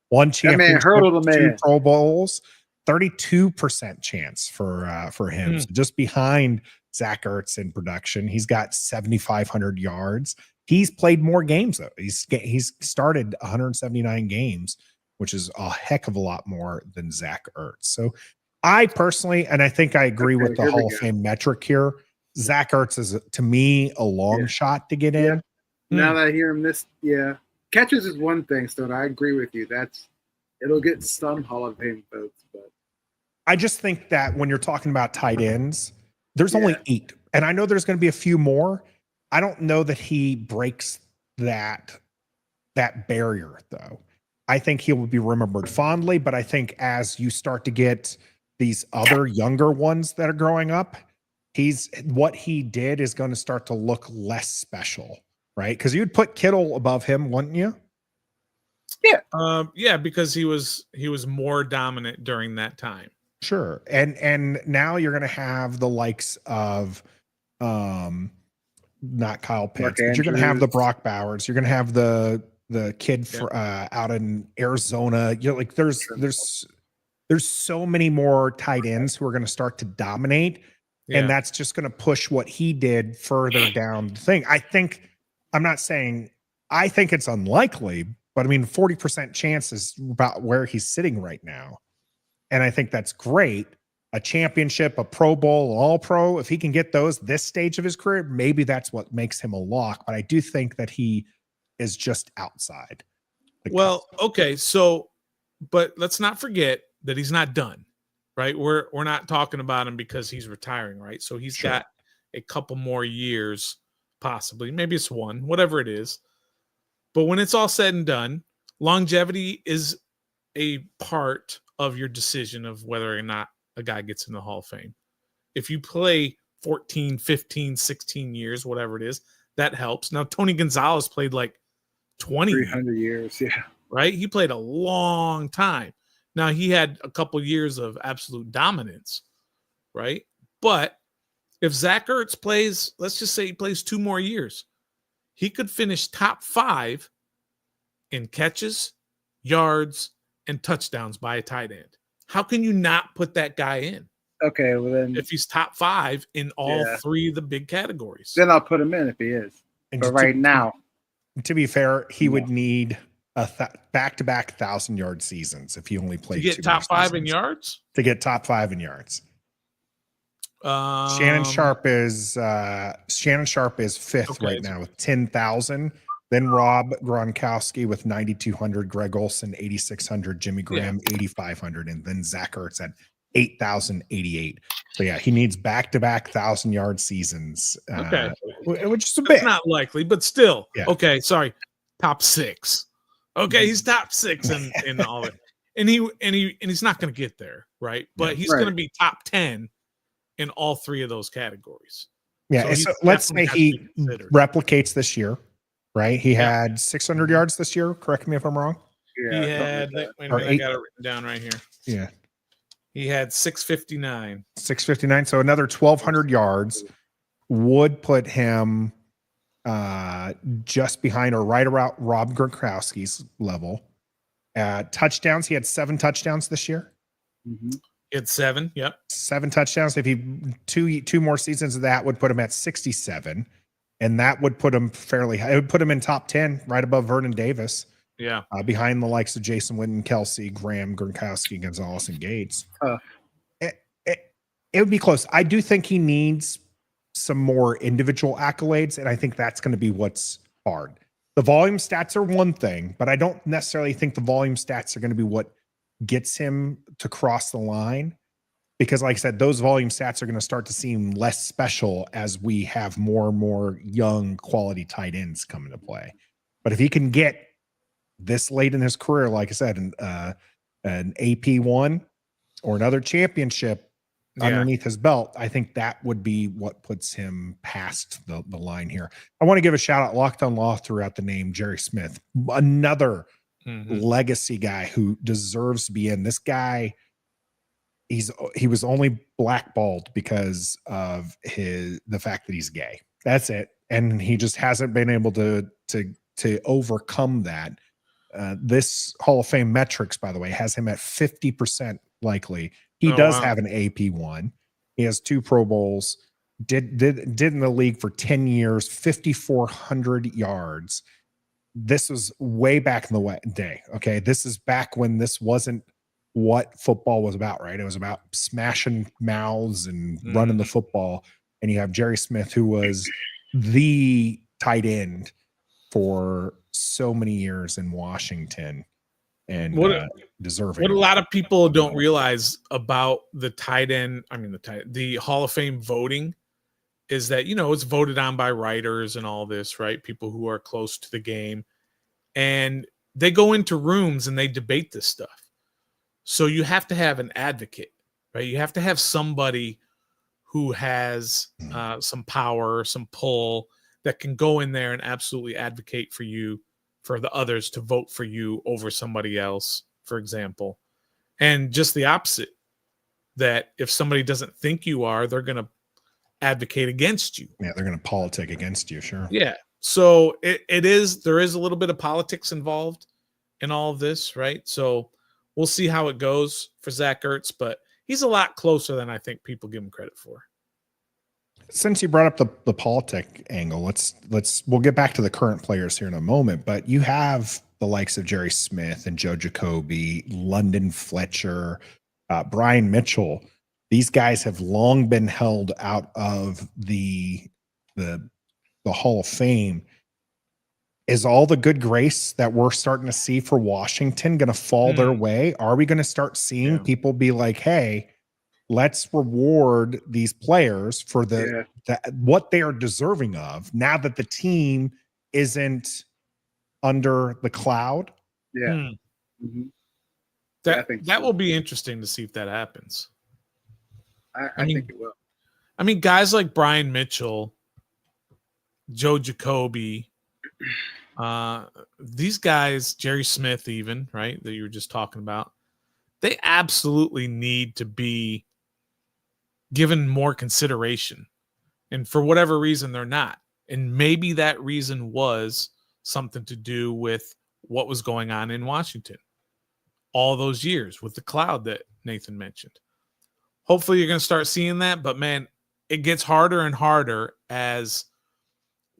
One championship, 2 Pro Bowls. 32% chance for him. So just behind Zach Ertz in production. He's got 7,500 yards. He's played more games though. He's started 179 games, which is a heck of a lot more than Zach Ertz. So I personally, and I think I agree with the Hall of Fame metric here, Zach Ertz is, to me, a long shot to get in. Now that I hear him catches is one thing, so I agree with you. That's It'll get some Hall of Fame votes, but I just think that when you're talking about tight ends, there's only 8. And I know there's going to be a few more. I don't know that he breaks that barrier, though. I think he will be remembered fondly, but I think as you start to get these other younger ones that are growing up, what he did is going to start to look less special, right? Because you'd put Kittle above him, wouldn't you? Yeah, because he was more dominant during that time. Sure. And now you're going to have the likes of not Kyle Pitts, but you're going to have the Brock Bowers. You're going to have the kid out in Arizona. You know, like there's so many more tight ends who are going to start to dominate, and that's just going to push what he did further down the thing. I think it's unlikely, but I mean, 40% chance is about where he's sitting right now, and I think that's great. A championship, a Pro Bowl, All Pro, if he can get those this stage of his career, maybe that's what makes him a lock. But I do think that he is just outside. Well, okay, so, but let's not forget that he's not done, right? We're not talking about him because he's retiring, right? So he's got a couple more years, possibly. Maybe it's one, whatever it is. But when it's all said and done, longevity is a part of your decision of whether or not a guy gets in the Hall of Fame. If you play 14, 15, 16 years, whatever it is, that helps. Now, Tony Gonzalez played like 300 years, right? He played a long time. Now, he had a couple years of absolute dominance, right? But if Zach Ertz plays, let's just say he plays 2 more years, he could finish top 5 in catches, yards, and touchdowns by a tight end. How can you not put that guy in? Okay, well then, if he's top 5 in all 3 of the big categories, then I'll put him in if he is. But right now, to be fair, he would need a back-to-back 1,000-yard seasons if he only played to get top 5 in yards. To get top 5 in yards, Shannon Sharp is 5th right now with 10,000. Then Rob Gronkowski with 9,200, Greg Olsen 8,600, Jimmy Graham 8,500, and then Zach Ertz at 8,088. So he needs back-to-back 1,000-yard seasons. Okay, which is a bit not likely, but still. Okay, sorry, top 6. Okay, he's top 6 in all of it, and he's not going to get there, right? But he's going to be top 10 in all 3 of those categories. Yeah, so let's say he replicates this year. Right, he had 600 yards this year. Correct me if I'm wrong. Yeah, he had. Wait a minute, I got it written down right here. Yeah, he had 659. 659. So another 1,200 yards would put him just behind or right around Rob Gronkowski's level. Touchdowns. He had 7 touchdowns this year. Mm-hmm. He had 7. Yep, 7 touchdowns. If he two more seasons of that would put him at 67. And that would put him fairly high. It would put him in top 10, right above Vernon Davis. Yeah. Behind the likes of Jason Witten, Kelsey, Graham, Gronkowski, Gonzalez, and Gates. It would be close. I do think he needs some more individual accolades, and I think that's going to be what's hard. The volume stats are one thing, but I don't necessarily think the volume stats are going to be what gets him to cross the line. Because like I said, those volume stats are going to start to seem less special as we have more and more young quality tight ends come into play. But if he can get this late in his career, like I said, an AP1 or another championship underneath his belt, I think that would be what puts him past the line here. I want to give a shout out. Locked on Law throughout the name, Jerry Smith, another legacy guy who deserves to be in. This guy, he was only blackballed because of the fact that he's gay. That's it. And he just hasn't been able to overcome that. This Hall of Fame metrics, by the way, has him at 50% likely. He does have an AP1. He has 2 Pro Bowls, did in the league for 10 years, 5,400 yards. This was way back in the day. Okay. This is back when this wasn't what football was about, right? It was about smashing mouths and running the football. And you have Jerry Smith, who was the tight end for so many years in Washington. and deserving. What a lot of people don't realize about the the Hall of Fame voting is that, it's voted on by writers and all this, right? People who are close to the game, and they go into rooms and they debate this stuff. So you have to have an advocate, right? You have to have somebody who has some power, some pull that can go in there and absolutely advocate for you, for the others to vote for you over somebody else, for example. And just the opposite, that if somebody doesn't think you are, they're going to advocate against you. Yeah, they're going to politic against you, sure. Yeah. So there is a little bit of politics involved in all of this, right? So we'll see how it goes for Zach Ertz, but he's a lot closer than I think people give him credit for. Since you brought up the politic angle, we'll get back to the current players here in a moment, but you have the likes of Jerry Smith and Joe Jacoby, London Fletcher, Brian Mitchell. These guys have long been held out of the Hall of Fame. Is all the good grace that we're starting to see for Washington going to fall their way? Are we going to start seeing people be like, hey, let's reward these players for what they are deserving of now that the team isn't under the cloud? Yeah. Mm-hmm. That so. Will be interesting to see if that happens. I think it will. I mean, guys like Brian Mitchell, Joe Jacoby, these guys, Jerry Smith even, right, that you were just talking about, they absolutely need to be given more consideration. And for whatever reason, they're not. And maybe that reason was something to do with what was going on in Washington all those years with the cloud that Nathan mentioned. Hopefully you're going to start seeing that, but man, it gets harder and harder as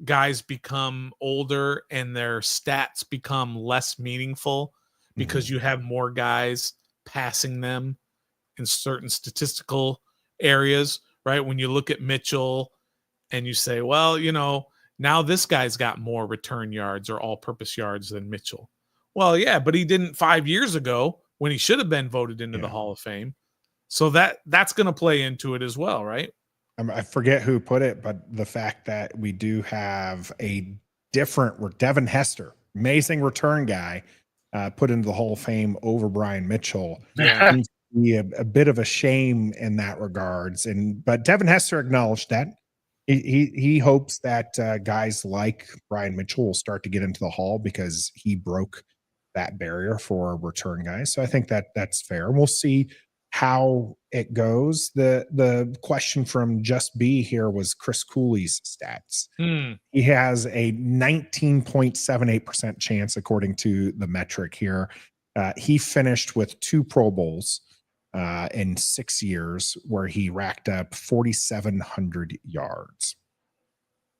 guys become older and their stats become less meaningful because you have more guys passing them in certain statistical areas, right? When you look at Mitchell and you say, well, now this guy's got more return yards or all-purpose yards than Mitchell. Well, yeah, but he didn't 5 years ago when he should have been voted into the Hall of Fame. So that's going to play into it as well, right? I forget who put it, but the fact that we do have a different Devin Hester, amazing return guy, put into the Hall of Fame over Brian Mitchell. Yeah. Seems to be a bit of a shame in that regards. But Devin Hester acknowledged that. He hopes that guys like Brian Mitchell will start to get into the Hall because he broke that barrier for return guys. So I think that's fair. We'll see how it goes. The question from Just B here was Chris Cooley's stats. He has a 19.78% chance according to the metric here. He finished with 2 Pro Bowls in 6 years where he racked up 4,700 yards.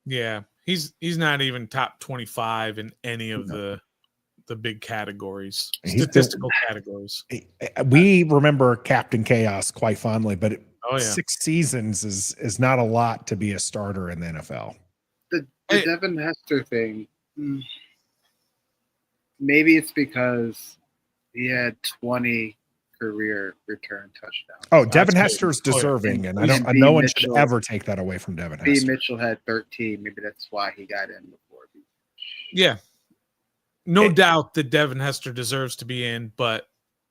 Yeah, he's not even top 25 in any of the big categories, statistical categories. We remember Captain Chaos quite fondly, but 6 seasons is not a lot to be a starter in the NFL. The Devin Hester thing, maybe it's because he had 20 career return touchdowns. Oh, Devin Hester's deserving, and no one should ever take that away from Devin Hester. B. Mitchell had 13. Maybe that's why he got in before. Yeah. No doubt that Devin Hester deserves to be in, but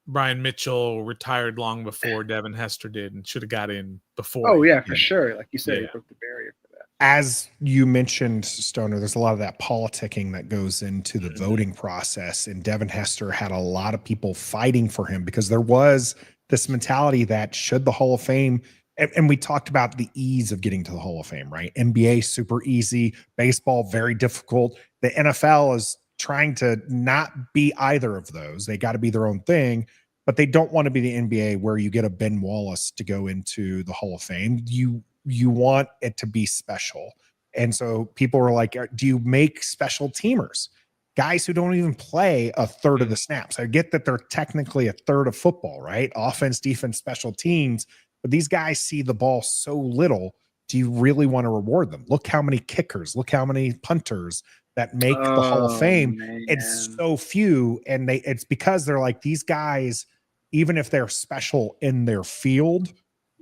Brian Mitchell retired long before Devin Hester did and should have got in before. Oh, yeah, for sure. Like you said, he broke the barrier for that. As you mentioned, Stoner, there's a lot of that politicking that goes into the voting process, and Devin Hester had a lot of people fighting for him because there was this mentality that should the Hall of Fame, and we talked about the ease of getting to the Hall of Fame, right? NBA, super easy. Baseball, very difficult. The NFL is trying to not be either of those. They got to be their own thing, but they don't want to be the NBA where you get a Ben Wallace to go into the Hall of Fame. You want it to be special. And so people were like, do you make special teamers? Guys who don't even play a third of the snaps. I get that they're technically a third of football, right? Offense, defense, special teams, but these guys see the ball so little. Do you really want to reward them? Look how many kickers, look how many punters, that make the Hall of Fame. Man. It's so few, and it's because they're like, these guys, even if they're special in their field,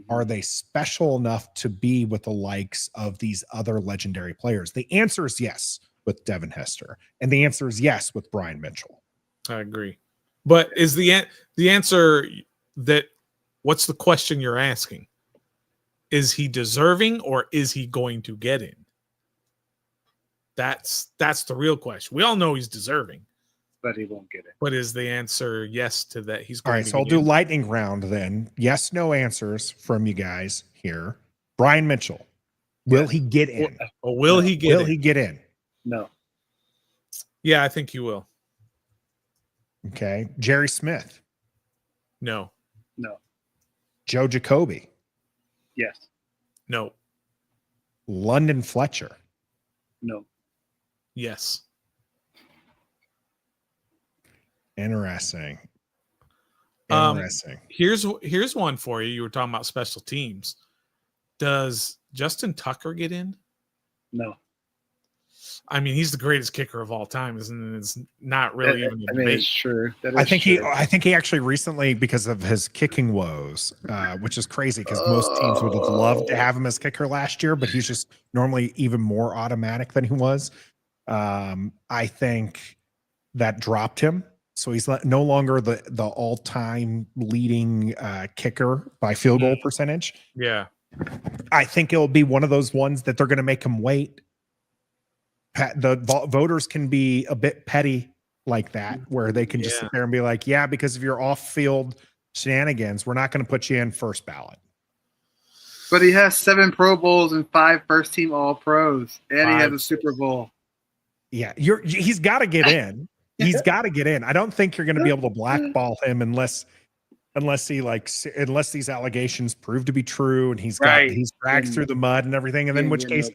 are they special enough to be with the likes of these other legendary players? The answer is yes with Devin Hester, and the answer is yes with Brian Mitchell. I agree. But is the answer that what's the question you're asking? Is he deserving or is he going to get in? That's the real question. We all know he's deserving, but he won't get it. but is the answer yes to that? He's going All right, to so I'll do lightning round then. Yes, no answers from you guys here. Brian Mitchell, will he get in? Will he get Will in? he get in? No. Yeah, I think he will. Okay. Jerry Smith, No. No. Joe Jacoby, Yes. No. London Fletcher, No. Yes. Interesting. Um, Interesting. Here's one for you. You were talking about special teams. Does Justin Tucker get in? No. I mean, he's the greatest kicker of all time, isn't it? It's not really even a I mean, debate. it's true. That I is think true. I think he actually recently, because of his kicking woes, which is crazy because most teams would have loved to have him as kicker last year, but he's just normally even more automatic than he was. I think that dropped him. So he's no longer the all-time leading kicker by field goal percentage. Yeah. I think it'll be one of those ones that they're going to make him wait. The voters can be a bit petty like that, where they can just sit there and be like, yeah, because of your off-field shenanigans, we're not going to put you in first ballot. But he has 7 Pro Bowls and 5 first-team All-Pros, and he has a Super Bowl. Yeah, he's got to get in. He's got to get in. I don't think you're going to be able to blackball him unless these allegations prove to be true and he's dragged through the mud and everything. And then in which case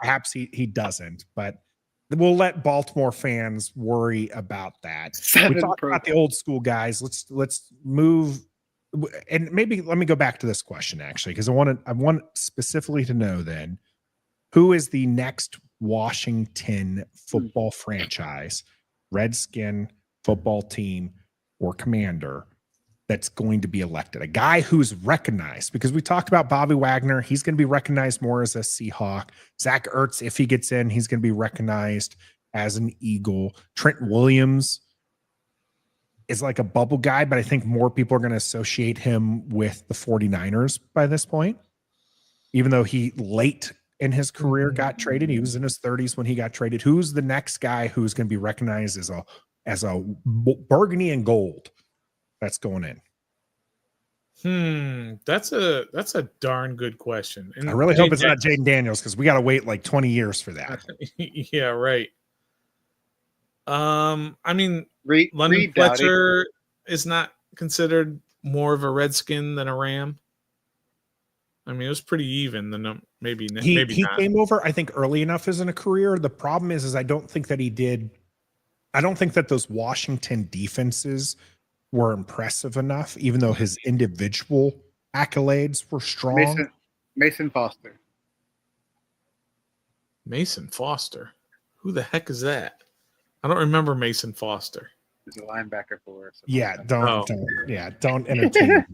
perhaps he doesn't. But we'll let Baltimore fans worry about that. We talked about the old school guys. Let's move. And maybe let me go back to this question actually, because I want specifically to know then, who is the next Washington football franchise, Redskin football team or Commander, that's going to be elected? A guy who's recognized, because we talked about Bobby Wagner. He's going to be recognized more as a Seahawk. Zach Ertz, if he gets in, he's going to be recognized as an Eagle. Trent Williams is like a bubble guy, but I think more people are going to associate him with the 49ers by this point, even though he late in his career got traded. He was in his 30s when he got traded. Who's the next guy who's going to be recognized as a Burgundy and Gold that's going in? That's a darn good question. And I really hope it's not Jayden Daniels, because we got to wait like 20 years for that. Yeah, right. I mean, London Reed Fletcher is not considered more of a Redskin than a Ram. I mean, it was pretty even. Maybe he not. Came over, I think, early enough as in a career. The problem is I don't think that he did. I don't think that those Washington defenses were impressive enough, even though his individual accolades were strong. Mason Foster. Mason Foster. Who the heck is that? I don't remember Mason Foster. He's a linebacker for us. Yeah, don't entertain it. Don't entertain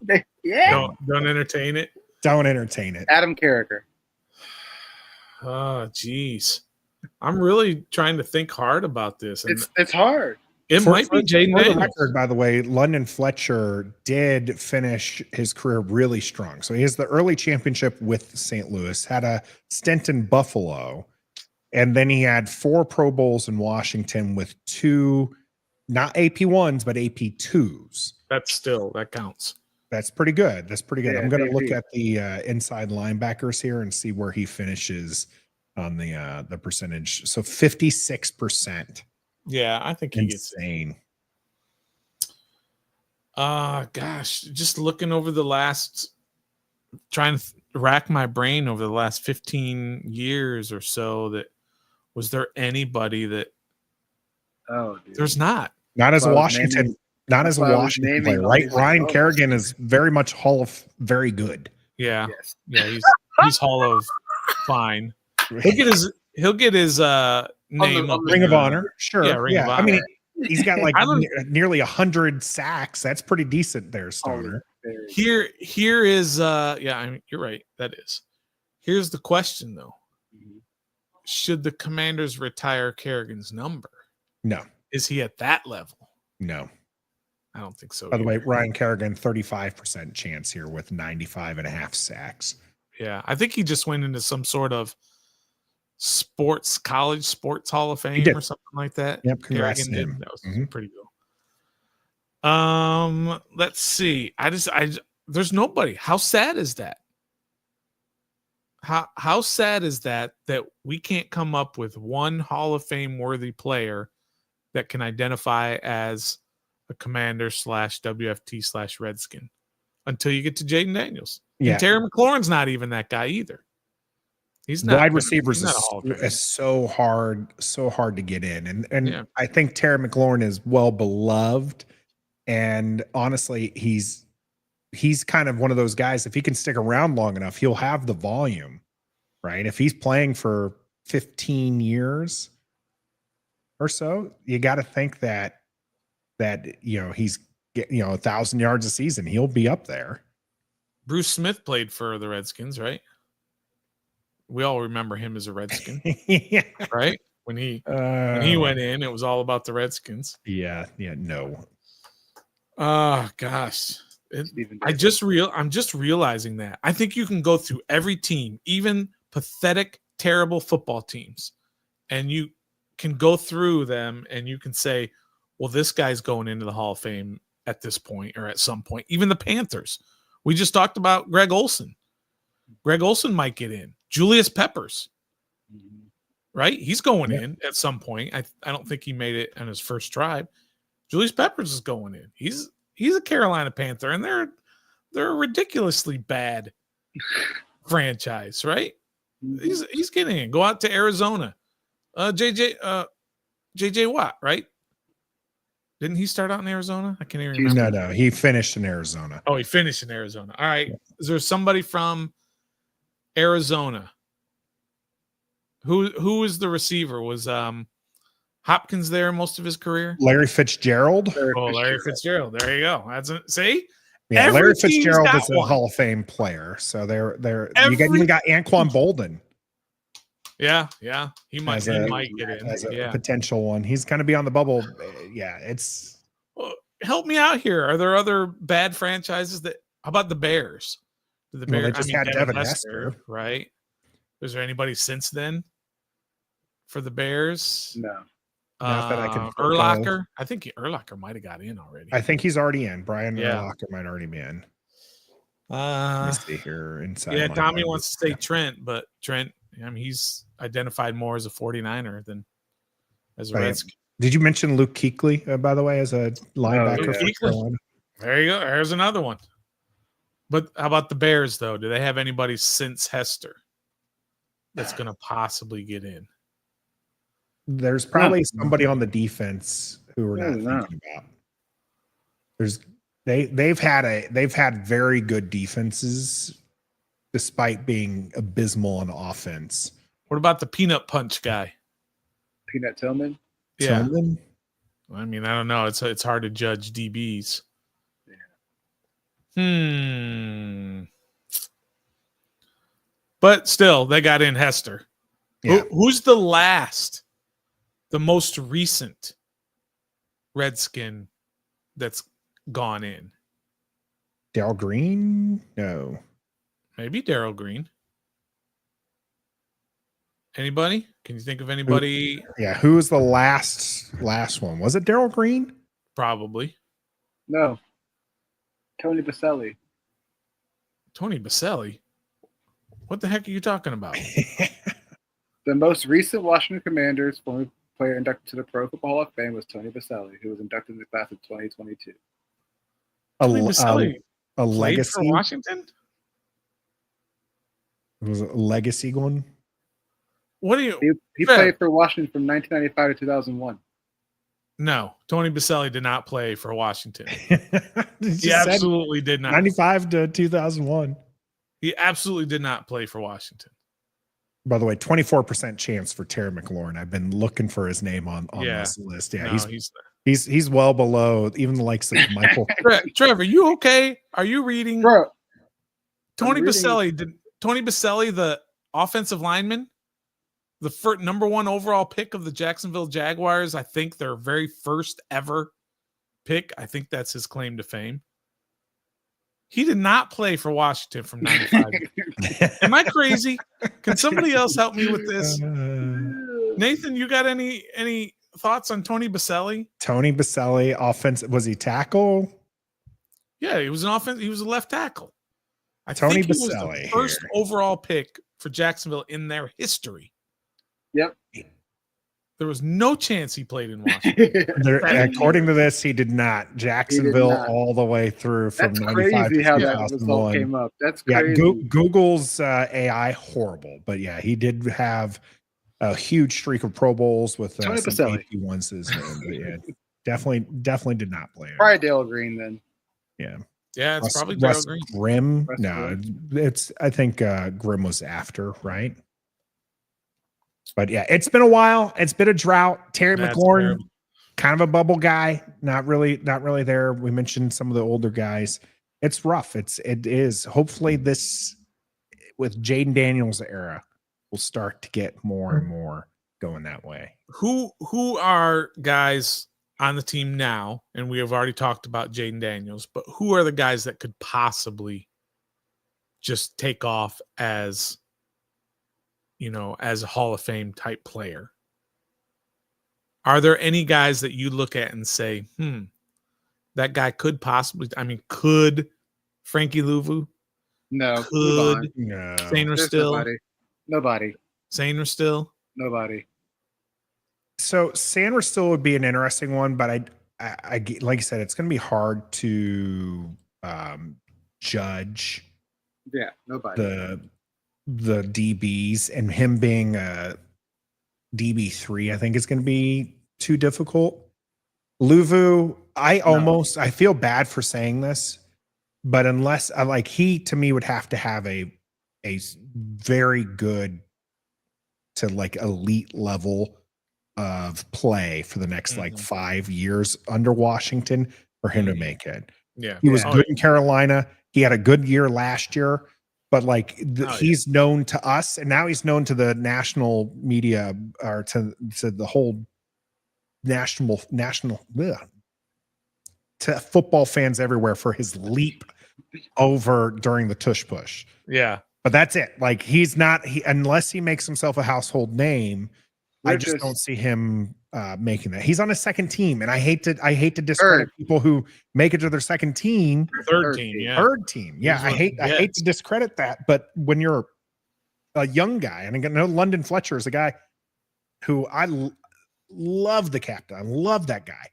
it. Don't entertain it. Adam Carricker. Oh, geez. I'm really trying to think hard about this. And it's hard. It might be Jayden Daniels. Record, by the way, London Fletcher did finish his career really strong. So he has the early championship with St. Louis, had a stint in Buffalo, and then he had 4 Pro Bowls in Washington with 2, not AP1s, but AP2s. That counts. That's pretty good. Yeah, I'm going to look at the inside linebackers here and see where he finishes on the percentage. So 56%. Yeah, I think he gets insane. Gosh, just looking over trying to rack my brain over the last 15 years or so, that was there anybody that? Oh, dude. There's not As a Washington. Not as a Washington player, right? Ryan Kerrigan is very much Hall of very good. Yeah, yes. yeah, he's Hall of fine. He'll get his name of Ring of Honor. Sure. Yeah, Ring of I mean, Honor. he's got like I don't- nearly 100 sacks. That's pretty decent there, Stoner. Here is I mean, you're right. That is. Here's the question though. Should the Commanders retire Kerrigan's number? No. Is he at that level? No. I don't think so. By the either. way, Ryan Kerrigan, 35% chance here with 95.5 sacks. Yeah, I think he just went into some sort of college sports Hall of Fame did. or something like that. Yep, congrats Kerrigan to him. did. That was pretty cool. Let's see. There's nobody. How sad is that? How sad is that we can't come up with one Hall of Fame worthy player that can identify as a Commander / WFT / Redskin until you get to Jayden Daniels. Yeah. And Terry McLaurin's not even that guy either. He's not. Wide receivers he's not a Hall of Famer. is so hard to get in. And Yeah. I think Terry McLaurin is well beloved. And honestly, he's kind of one of those guys. If he can stick around long enough, he'll have the volume, right? If he's playing for 15 years or so, you got to think that he's 1,000 yards a season. He'll be up there. Bruce Smith played for the Redskins, right? We all remember him as a Redskin, Yeah. right? When he went in, it was all about the Redskins. Yeah. No. Oh gosh. I'm just realizing that. I think you can go through every team, even pathetic, terrible football teams, and you can go through them and you can say, well, this guy's going into the Hall of Fame at this point or at some point. Even the Panthers. We just talked about Greg Olsen. Greg Olsen might get in. Julius Peppers, right? He's going in at some point. I don't think he made it on his first drive. Julius Peppers is going in. He's a Carolina Panther, and they're a ridiculously bad franchise, right? He's getting in. Go out to Arizona. JJ Watt, right? Didn't he start out in Arizona? I can't even remember. No. He finished in Arizona. Oh, he finished in Arizona. All right. Is there somebody from Arizona? Who was the receiver? Was Hopkins there most of his career? Larry Fitzgerald. Larry Fitzgerald. There you go. See? Yeah, Every Larry team's Fitzgerald got is a one. Hall of Fame player. So you Every- got Anquan Bolden Yeah. He might get in. as a potential one. He's going to be on the bubble. Yeah, it's. Well, help me out here. Are there other bad franchises how about the Bears? The Bears. They just had Devin Hester, right? Is there anybody since then for the Bears? No. Not that I can think of. Urlacher. I think Urlacher might have got in already. I think he's already in. Brian Yeah. Urlacher might already be in. Let me see here inside. Yeah, my Tommy mind. wants to say Trent, but Trent, I mean, he's identified more as a 49er than as a Right. Redskin. Did you mention Luke Kuechly, by the way, as a linebacker Luke for Kuechly. Carolina? There you go. There's another one. But how about the Bears, though? Do they have anybody since Hester that's going to possibly get in? There's probably somebody on the defense who we're not thinking about. They've had very good defenses despite being abysmal on offense. What about the peanut punch guy? Peanut Tillman. Yeah. Tillman? I mean, I don't know. It's hard to judge DBs. But still, they got in Hester. Yeah. Who's the most recent Redskin that's gone in? Darryl Green? No. Maybe Darryl Green. Anybody? Can you think of anybody? Yeah. Who was the last one? Was it Darryl Green? Probably. No. Tony Baselli. Tony Baselli? What the heck are you talking about? The most recent Washington Commanders former player inducted to the Pro Football Hall of Fame was Tony Baselli, who was inducted in the class of 2022. Tony Baselli a played legacy for Washington? Was it a legacy one? What do you? He played for Washington from 1995 to 2001. No, Tony Baselli did not play for Washington. He He absolutely did not. 95 to 2001. He absolutely did not play for Washington. By the way, 24% chance for Terry McLaurin. I've been looking for his name on this list. Yeah, No, he's well below even the likes of Michael. Trevor, you okay? Are you reading? Bro, Tony I'm reading- Baselli, Tony Baselli, the offensive lineman, the number 1 overall pick of the Jacksonville Jaguars. I think their very first ever pick. I think that's his claim to fame. He did not play for Washington from 95. Am I crazy? Can somebody else help me with this? Nathan, you got any thoughts on Tony Baselli? Tony Baselli, offense. Was he tackle? Yeah, he was an offense. He was a left tackle. I Tony think he was Baselli the first here. overall pick for Jacksonville in their history. Yep. There was no chance he played in Washington. According to this, he did not. Jacksonville not. all the way through from That's 95 crazy to how that result 2001. came up. That's Yeah, crazy. Google's AI horrible, but yeah, he did have a huge streak of Pro Bowls with Tony some Baselli. AP ones. But yeah, definitely did not play. Probably Dale Green then. Yeah, Yeah, it's probably Russ Darryl Green. Grimm. Russ No, it's I think Grimm was after, right? But yeah, it's been a while. It's been a drought. Terry That's McLaurin, terrible. kind of a bubble guy. Not really there. We mentioned some of the older guys. It's rough. It is. Hopefully this with Jayden Daniels era will start to get more and more going that way. Who are guys on the team now? And we have already talked about Jayden Daniels, but who are the guys that could possibly just take off as, as a Hall of Fame type player? Are there any guys that you look at and say, that guy could possibly, could Frankie Louvu? No. Could No. Sainer There's still? Nobody. Sainer still? Nobody. So Sanders still would be an interesting one, but I like I said, it's going to be hard to judge Yeah, nobody. the DBs, and him being a DB3, I think is going to be too difficult. Luvu, I feel bad for saying this, but unless he to me would have to have a very good to elite level of play for the next 5 years under Washington for him to make it. Yeah. He was good in Carolina. He had a good year last year, but he's known to us, and now he's known to the national media, or to the whole national to football fans everywhere for his leap over during the tush push. Yeah. But that's it. He's not, unless he makes himself a household name, I just don't see him making that. He's on his second team, and I hate to discredit people who make it to their second team. Third team, yeah. Third team. Yeah, I hate to discredit that, but when you're a young guy, and I know London Fletcher is a guy who I love, the captain. I love that guy.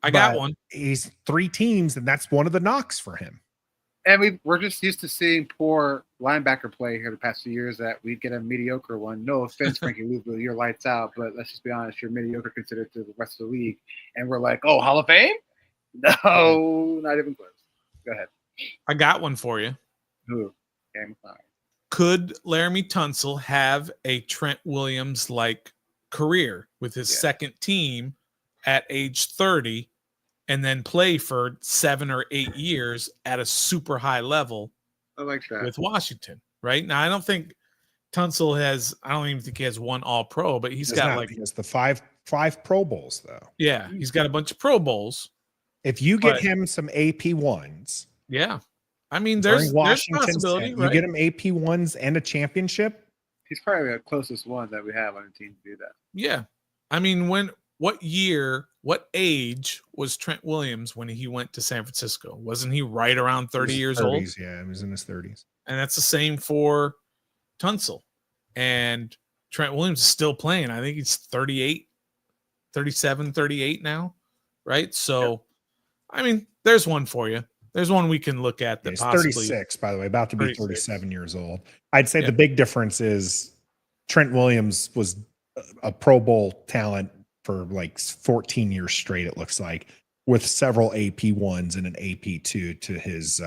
I got one. He's 3 teams, and that's one of the knocks for him. And we're just used to seeing poor linebacker play here the past few years, that we get a mediocre one. No offense, Frankie Louvu, you're lights out, but let's just be honest, you're mediocre considered to the rest of the league. And we're like, oh, Hall of Fame? No, not even close. Go ahead. I got one for you. Who? Game five. Could Laramie Tunsil have a Trent Williams-like career with his second team at age 30 and then play for 7 or 8 years at a super high level? I like that. With Washington, right? Now, I don't think Tunsil I don't even think he has one All-Pro, but he's got he has the five Pro Bowls, though. Yeah, he's got a bunch of Pro Bowls. If you get him some AP ones, yeah, there's possibility, right? You get him AP ones and a championship. He's probably the closest one that we have on the team to do that. Yeah, what age was Trent Williams when he went to San Francisco? Wasn't he right around 30 years old? Yeah, he was in his 30s. And that's the same for Tunsil. And Trent Williams is still playing. I think he's 38, 37, 38 now, right? So, there's one for you. There's one we can look at that He's possibly 36, by the way, about to be 36. 37 years old. I'd say the big difference is Trent Williams was a Pro Bowl talent for 14 years straight, it looks like, with several AP ones and an AP2 to his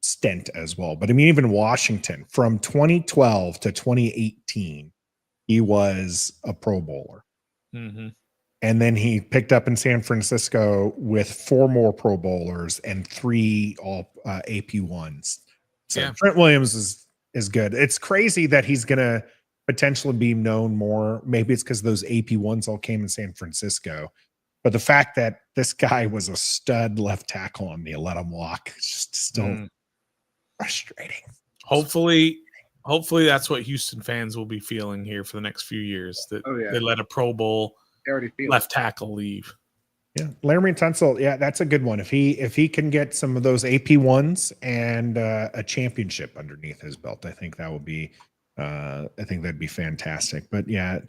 stint as well. But I mean, even Washington from 2012 to 2018, he was a Pro Bowler. Mm-hmm. And then he picked up in San Francisco with 4 more Pro Bowlers and 3 all AP1s. So Yeah. Trent Williams is good. It's crazy that he's going to potentially be known more. Maybe it's because those AP1s all came in San Francisco. But the fact that this guy was a stud left tackle and they let him walk, it's just still frustrating. Hopefully that's what Houston fans will be feeling here for the next few years, that they let a Pro Bowl left tackle leave. Yeah, Laremy Tunsil. Yeah, that's a good one. If he can get some of those AP1s and a championship underneath his belt, I think that would be. I think that'd be fantastic. But yeah,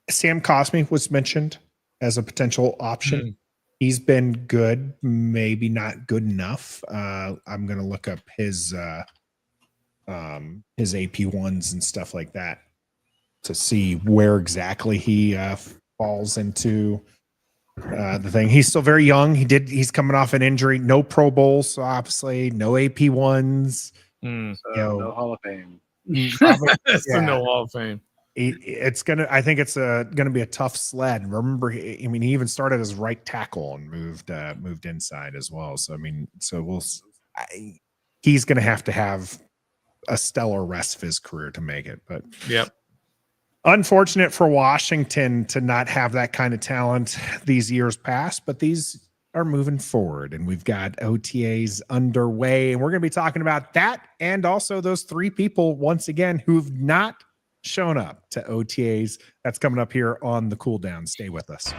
Sam Cosmi was mentioned as a potential option. Mm. He's been good, maybe not good enough. I'm gonna look up his AP1s and stuff like that to see where exactly he falls into the thing. He's still very young. He's coming off an injury, no Pro Bowls, so obviously no AP1s. No Hall of Fame. Probably, No Hall of Fame. I think it's gonna be a tough sled. Remember, he even started as right tackle and moved inside as well. So he's gonna have to have a stellar rest of his career to make it. But yep. Unfortunate for Washington to not have that kind of talent these years past, but these are moving forward, and we've got OTAs underway, and we're going to be talking about that and also those 3 people once again who've not shown up to OTAs. That's coming up here on the Cooldown. Stay with us.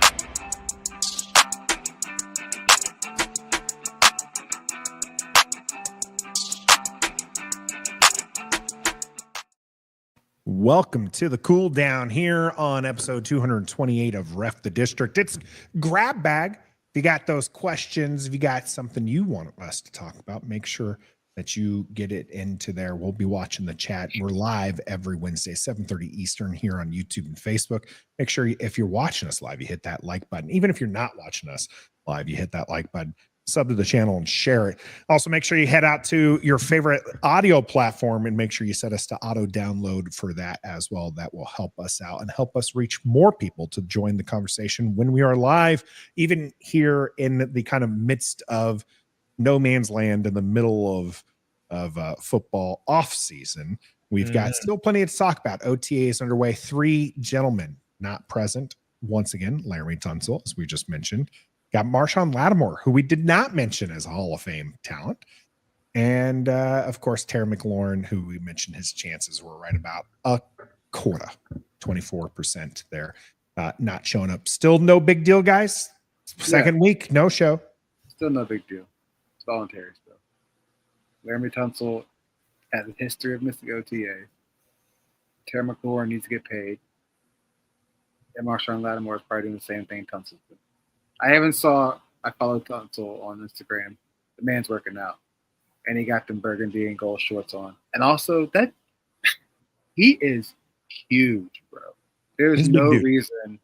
Welcome to the Cooldown here on episode 228 of Ref the District. It's grab bag. If you got those questions, if you got something you want us to talk about, make sure that you get it into there. We'll be watching the chat. We're live every Wednesday, 7:30 Eastern here on YouTube and Facebook. Make sure if you're watching us live, you hit that like button. Even if you're not watching us live, you hit that like button. Sub to the channel and share it. Also, make sure you head out to your favorite audio platform and make sure you set us to auto download for that as well. That will help us out and help us reach more people to join the conversation when we are live, even here in the kind of midst of no man's land in the middle of football off season. We've got still plenty to talk about. OTA is underway. 3 gentlemen not present. Once again, Laremy Tunsil, as we just mentioned. Got Marshawn Lattimore, who we did not mention as a Hall of Fame talent. And, of course, Terry McLaurin, who we mentioned his chances were right about a quarter, 24% there, not showing up. Still no big deal, guys. Second week, no show. Still no big deal. It's voluntary stuff. Laremy Tunsil has a history of missing OTA. Terry McLaurin needs to get paid. And Marshawn Lattimore is probably doing the same thing Tunsil's doing. I followed Tunsil on Instagram. The man's working out. And he got them Burgundy and Gold shorts on. And also that he is huge, bro. There's no reason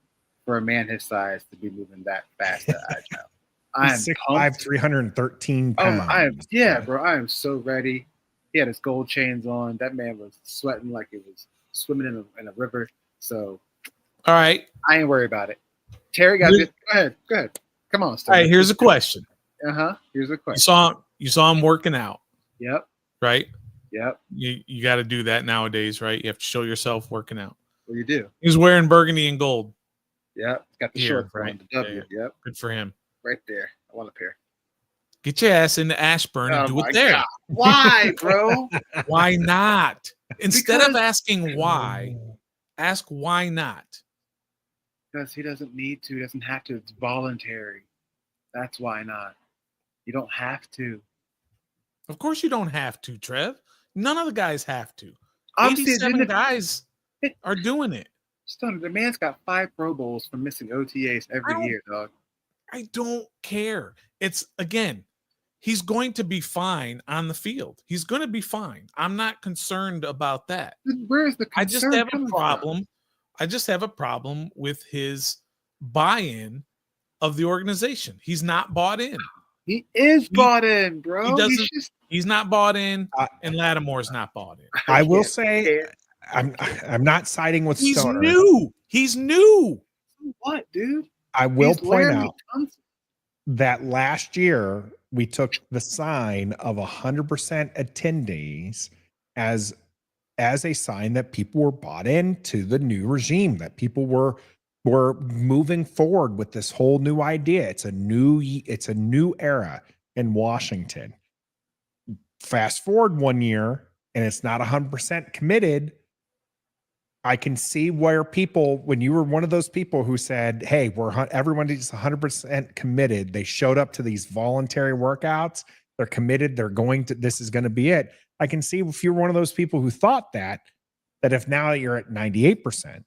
for a man his size to be moving that fast at Agile. I'm 6'5", 313 pounds. Bro. I am so ready. He had his gold chains on. That man was sweating like it was swimming in a river. So all right. I ain't worried about it. Terry got it. Go ahead. Come on, All right, here's a question. Here's a question. You saw him working out. Yep. Right? Yep. You got to do that nowadays, right? You have to show yourself working out. Well, you do. He's wearing burgundy and gold. Yep. Got the shirt, right? The W. Yeah. Yep. Good for him. Right there. I want a pair. Get your ass into Ashburn and do it there. God. Why, bro? Why not? Instead of asking why, ask why not. Because he doesn't need to. He doesn't have to. It's voluntary. That's why not. You don't have to. Of course you don't have to, Trev. None of the guys have to. 87 guys are doing it. Stunner, the man's got 5 Pro Bowls from missing OTAs every year, dog. I don't care. It's, again, he's going to be fine on the field. He's going to be fine. I'm not concerned about that. Where's the concern? I just have a problem with his buy-in of the organization. He's not bought in. He is bought in, bro. He doesn't. He's not bought in, and Lattimore's not bought in. I will say, I'm not siding with He's Stoner. new. He's new. What, dude? I will point out that last year we took the sign of 100% attendees as a sign that people were bought into the new regime, that people were moving forward with this whole new idea. It's a new era in Washington. Fast forward 1 year and it's not 100% committed. I can see where people, when you were one of those people who said, hey, everyone is 100% committed. They showed up to these voluntary workouts. They're committed. They're this is going to be it. I can see if you're one of those people who thought that if now you're at 98%,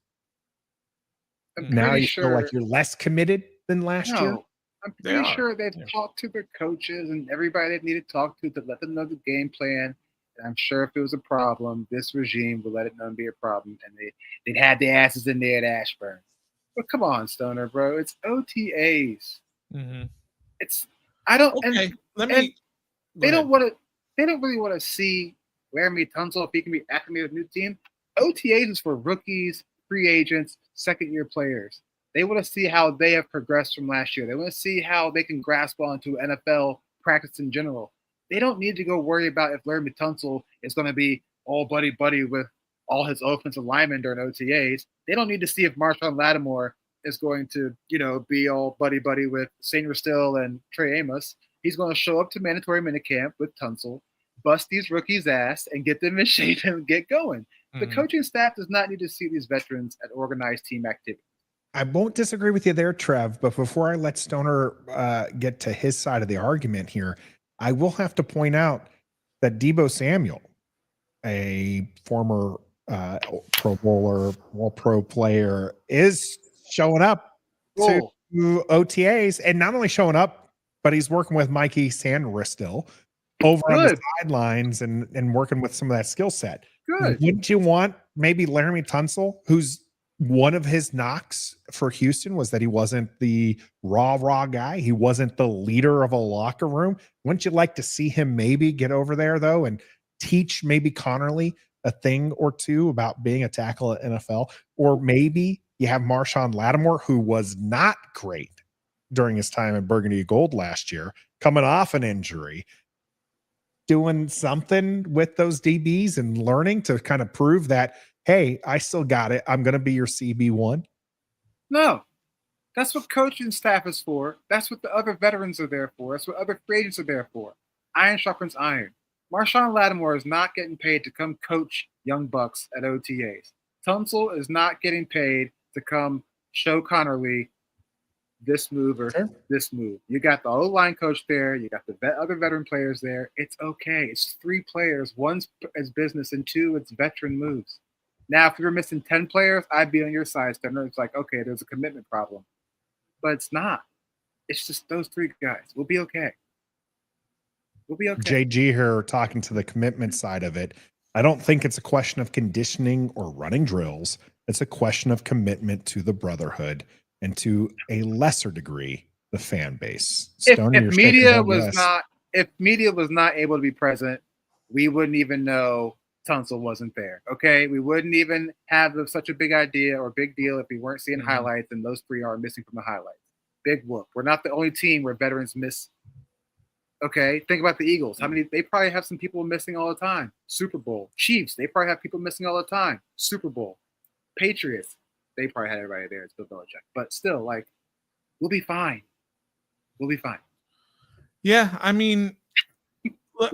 now you feel like you're less committed than last year. I'm pretty sure they've talked to their coaches and everybody they need to talk to let them know the game plan. And I'm sure if it was a problem, this regime would let it not be a problem, and they'd have the asses in there at Ashburn. But come on, Stoner, bro, it's OTAs. Mm-hmm. I don't. Okay, they don't really want to see Laramie Tunsil if he can be acclimated with a new team. OTAs is for rookies, free agents, second-year players. They want to see how they have progressed from last year. They want to see how they can grasp onto NFL practice in general. They don't need to go worry about if Laramie Tunsil is going to be all buddy-buddy with all his offensive linemen during OTAs. They don't need to see if Marshawn Lattimore is going to, be all buddy-buddy with Senior Still and Trey Amos. He's going to show up to mandatory minicamp with Tunsil, bust these rookies' ass, and get them in shape and get going. The coaching staff does not need to see these veterans at organized team activity. I won't disagree with you there, Trev, but before I let Stoner get to his side of the argument here, I will have to point out that Deebo Samuel, a former Pro Bowler, All-Pro player, is showing up to OTAs, and not only showing up, but he's working with Mikey Sanders still over on the sidelines and working with some of that skill set. Good. Wouldn't you want maybe Laramie Tunsil, who's one of his knocks for Houston was that he wasn't the raw guy. He wasn't the leader of a locker room. Wouldn't you like to see him maybe get over there, though, and teach maybe Connerly a thing or two about being a tackle at NFL? Or maybe you have Marshawn Lattimore, who was not great during his time in Burgundy and Gold last year, coming off an injury, doing something with those DBs and learning to kind of prove that, hey, I still got it. I'm going to be your CB1. No, that's what coaching staff is for. That's what the other veterans are there for. That's what other free agents are there for. Iron sharpens iron. Marshawn Lattimore is not getting paid to come coach young bucks at OTAs. Tunsil is not getting paid to come show Connerly this move or this move. You got the O-line coach there. You got the other veteran players there. It's okay. It's 3 players. One's is business, and 2, it's veteran moves. Now, if we were missing 10 players, I'd be on your side, Stoner. It's like, okay, there's a commitment problem. But it's not. It's just those 3 guys. We'll be okay. We'll be okay. JG here talking to the commitment side of it. I don't think it's a question of conditioning or running drills. It's a question of commitment to the brotherhood and to a lesser degree, the fan base. Stoner, if media was not able to be present, we wouldn't even know Tunsil wasn't there. Okay, we wouldn't even have such a big idea or big deal if we weren't seeing highlights, and those 3 are missing from the highlights. Big whoop. We're not the only team where veterans miss. Okay, think about the Eagles. How many? They probably have some people missing all the time. Super Bowl. Chiefs. They probably have people missing all the time. Super Bowl. Patriots. They probably had everybody there. It's Bill Belichick. But still, we'll be fine. We'll be fine. Yeah, I mean,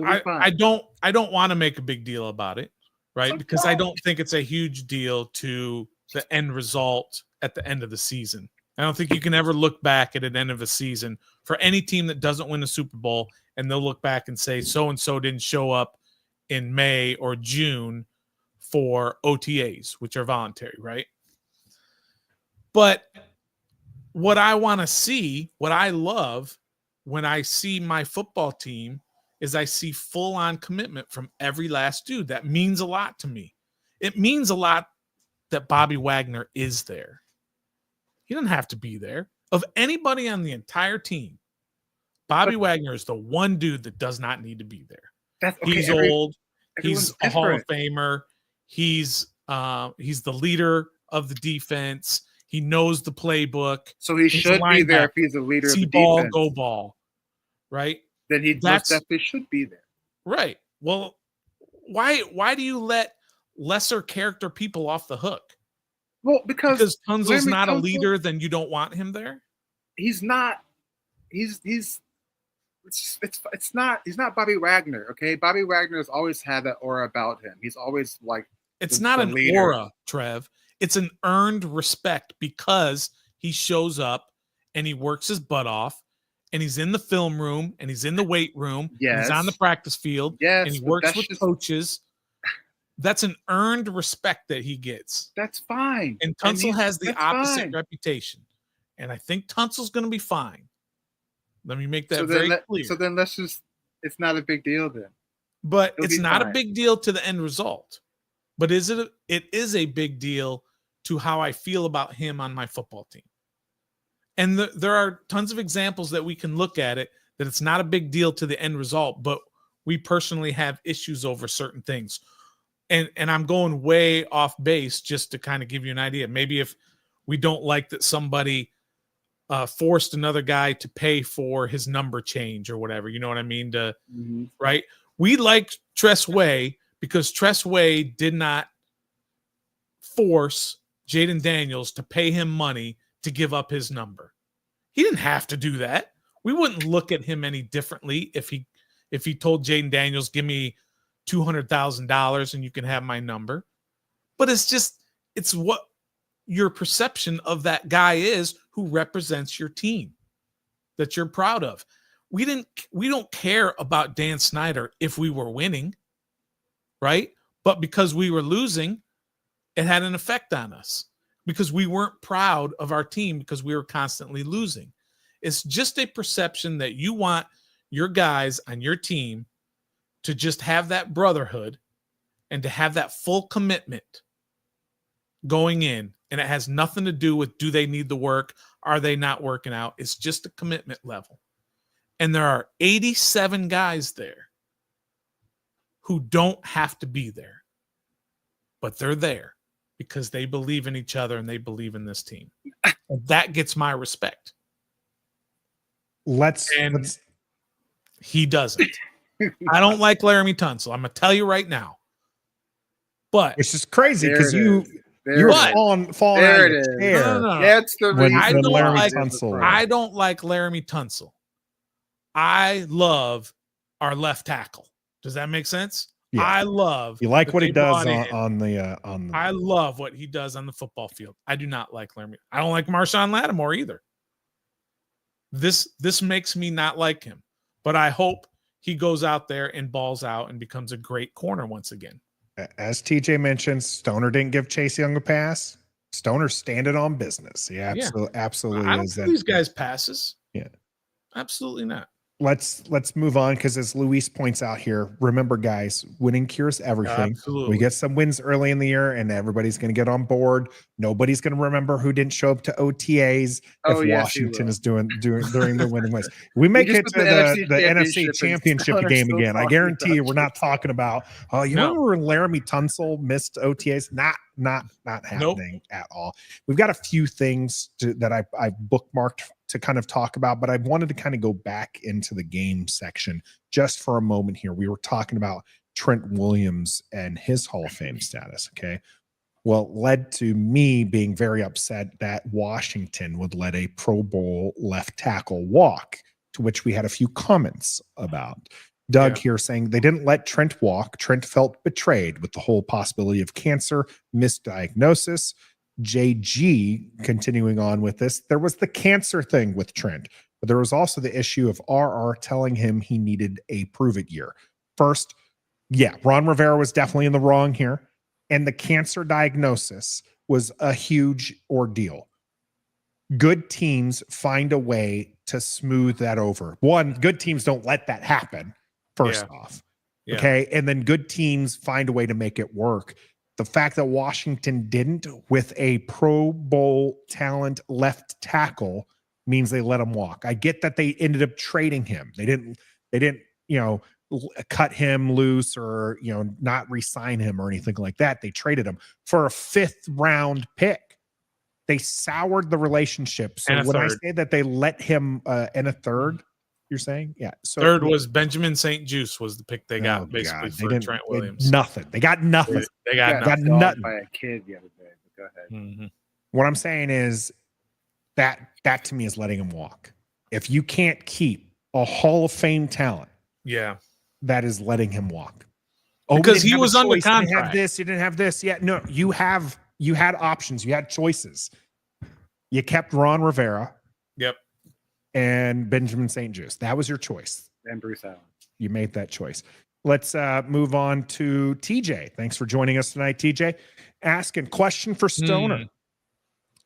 I don't want to make a big deal about it, right? Because I don't think it's a huge deal to the end result at the end of the season. I don't think you can ever look back at an end of a season for any team that doesn't win the Super Bowl, and they'll look back and say so-and-so didn't show up in May or June for OTAs, which are voluntary, right? But what I want to see, what I love when I see my football team is I see full-on commitment from every last dude. That means a lot to me. It means a lot that Bobby Wagner is there. He doesn't have to be there. Of anybody on the entire team, Bobby Wagner is the one dude that does not need to be there. That's okay. He's old. Everyone's He's a Hall of different. Famer. He's the leader of the defense. He knows the playbook. So he He's should a be there linebacker. if he's a leader of See the ball, defense. go ball. Right? Then he most That's- definitely should be there. Right. Well, why do you let lesser character people off the hook? Well, because Tunzel's Laremy not a Tunsil- leader, then you don't want him there? he's not. He's not Bobby Wagner. Okay, Bobby Wagner has always had that aura about him. He's always like It's the not an leader. aura, Trev. It's an earned respect because he shows up and he works his butt off and he's in the film room and he's in the weight room. And Yes. he's on the practice field. Yes, And he but works that's with just- coaches. That's an earned respect that he gets. That's fine. And Tunsil has the that's opposite fine. reputation. And I think Tunsil's going to be fine. Let me make that So very then, clear. so then let's just. It's not a big deal then. But It'll it's be not a fine. big deal to the end result. But it is a big deal to how I feel about him on my football team. And there are tons of examples that we can look at it that it's not a big deal to the end result, but we personally have issues over certain things. And I'm going way off base just to kind of give you an idea. Maybe if we don't like that somebody forced another guy to pay for his number change or whatever, you know what I mean? Right? We like Tress Way because Tress Way did not force Jayden Daniels to pay him money to give up his number. He didn't have to do that. We wouldn't look at him any differently if he told Jayden Daniels, give me $200,000 and you can have my number. But it's what your perception of that guy is who represents your team that you're proud of. We don't care about Dan Snyder if we were winning, right? But because we were losing, it had an effect on us because we weren't proud of our team because we were constantly losing. It's just a perception that you want your guys on your team to just have that brotherhood and to have that full commitment going in. And it has nothing to do with, do they need the work? Are they not working out? It's just a commitment level. And there are 87 guys there who don't have to be there, but they're there because they believe in each other and they believe in this team. And that gets my respect. He doesn't. I don't like Laramie Tunsil. I'm going to tell you right now. But it's just crazy because There you're it is. falling There out of it your is. chair. No. That's the When- reason. I when don't Laramie like Tunsil- I don't like Laramie Tunsil. I love our left tackle. Does that make sense? Yeah. I love You like that what he they does brought in. on the I love what he does on the football field. I do not like Laramie. I don't like Marshawn Lattimore either. This makes me not like him. But I hope he goes out there and balls out and becomes a great corner once again. as TJ mentioned, Stoner didn't give Chase Young a pass. Stoner's standing on business. Yeah, absolutely I don't is. give these guys passes. Yeah. Absolutely not. Let's move on because as Luis points out here, remember guys, winning cures everything. Absolutely. We get some wins early in the year and everybody's going to get on board. Nobody's going to remember who didn't show up to OTAs Oh, if yes, Washington he is doing during the winning ways. We make just it put to the the NFC NFC Championship Championship game and again. I still guarantee you talking we're not talking about, oh, you No. remember when Laramie Tunsil missed OTAs? Not happening at all. We've got a few things that I bookmarked to kind of talk about, but I wanted to kind of go back into the game section just for a moment here. We were talking about Trent Williams and his Hall of Fame status. Okay. Well, led to me being very upset that Washington would let a Pro Bowl left tackle walk, to which we had a few comments about. Doug here saying they didn't let Trent walk. Trent felt betrayed with the whole possibility of cancer, misdiagnosis. JG continuing on with this. There was the cancer thing with Trent, but there was also the issue of RR telling him he needed a prove it year. First, Ron Rivera was definitely in the wrong here. And the cancer diagnosis was a huge ordeal. Good teams find a way to smooth that over. One, good teams don't let that happen, first off. Yeah. Okay. And then good teams find a way to make it work. The fact that Washington didn't with a Pro Bowl talent left tackle means they let him walk. I get that they ended up trading him. They didn't, cut him loose or, not re-sign him or anything like that. They traded him for a 5th round pick. They soured the relationship. So when I say that they let him and a third, you're saying? Yeah. So third was Benjamin St. Juice was the pick they got basically for Trent Williams. Nothing. They got nothing. They got nothing. By a kid the other day. But go ahead. Mm-hmm. What I'm saying is that to me is letting him walk. If you can't keep a Hall of Fame talent, that is letting him walk. Because he was under contract. You didn't have this. You didn't have this. Yeah, no, you had options. You had choices. You kept Ron Rivera. Yep. And Benjamin St. Just. That was your choice. And Bruce Allen. You made that choice. Let's move on to TJ. Thanks for joining us tonight, TJ. Asking question for Stoner.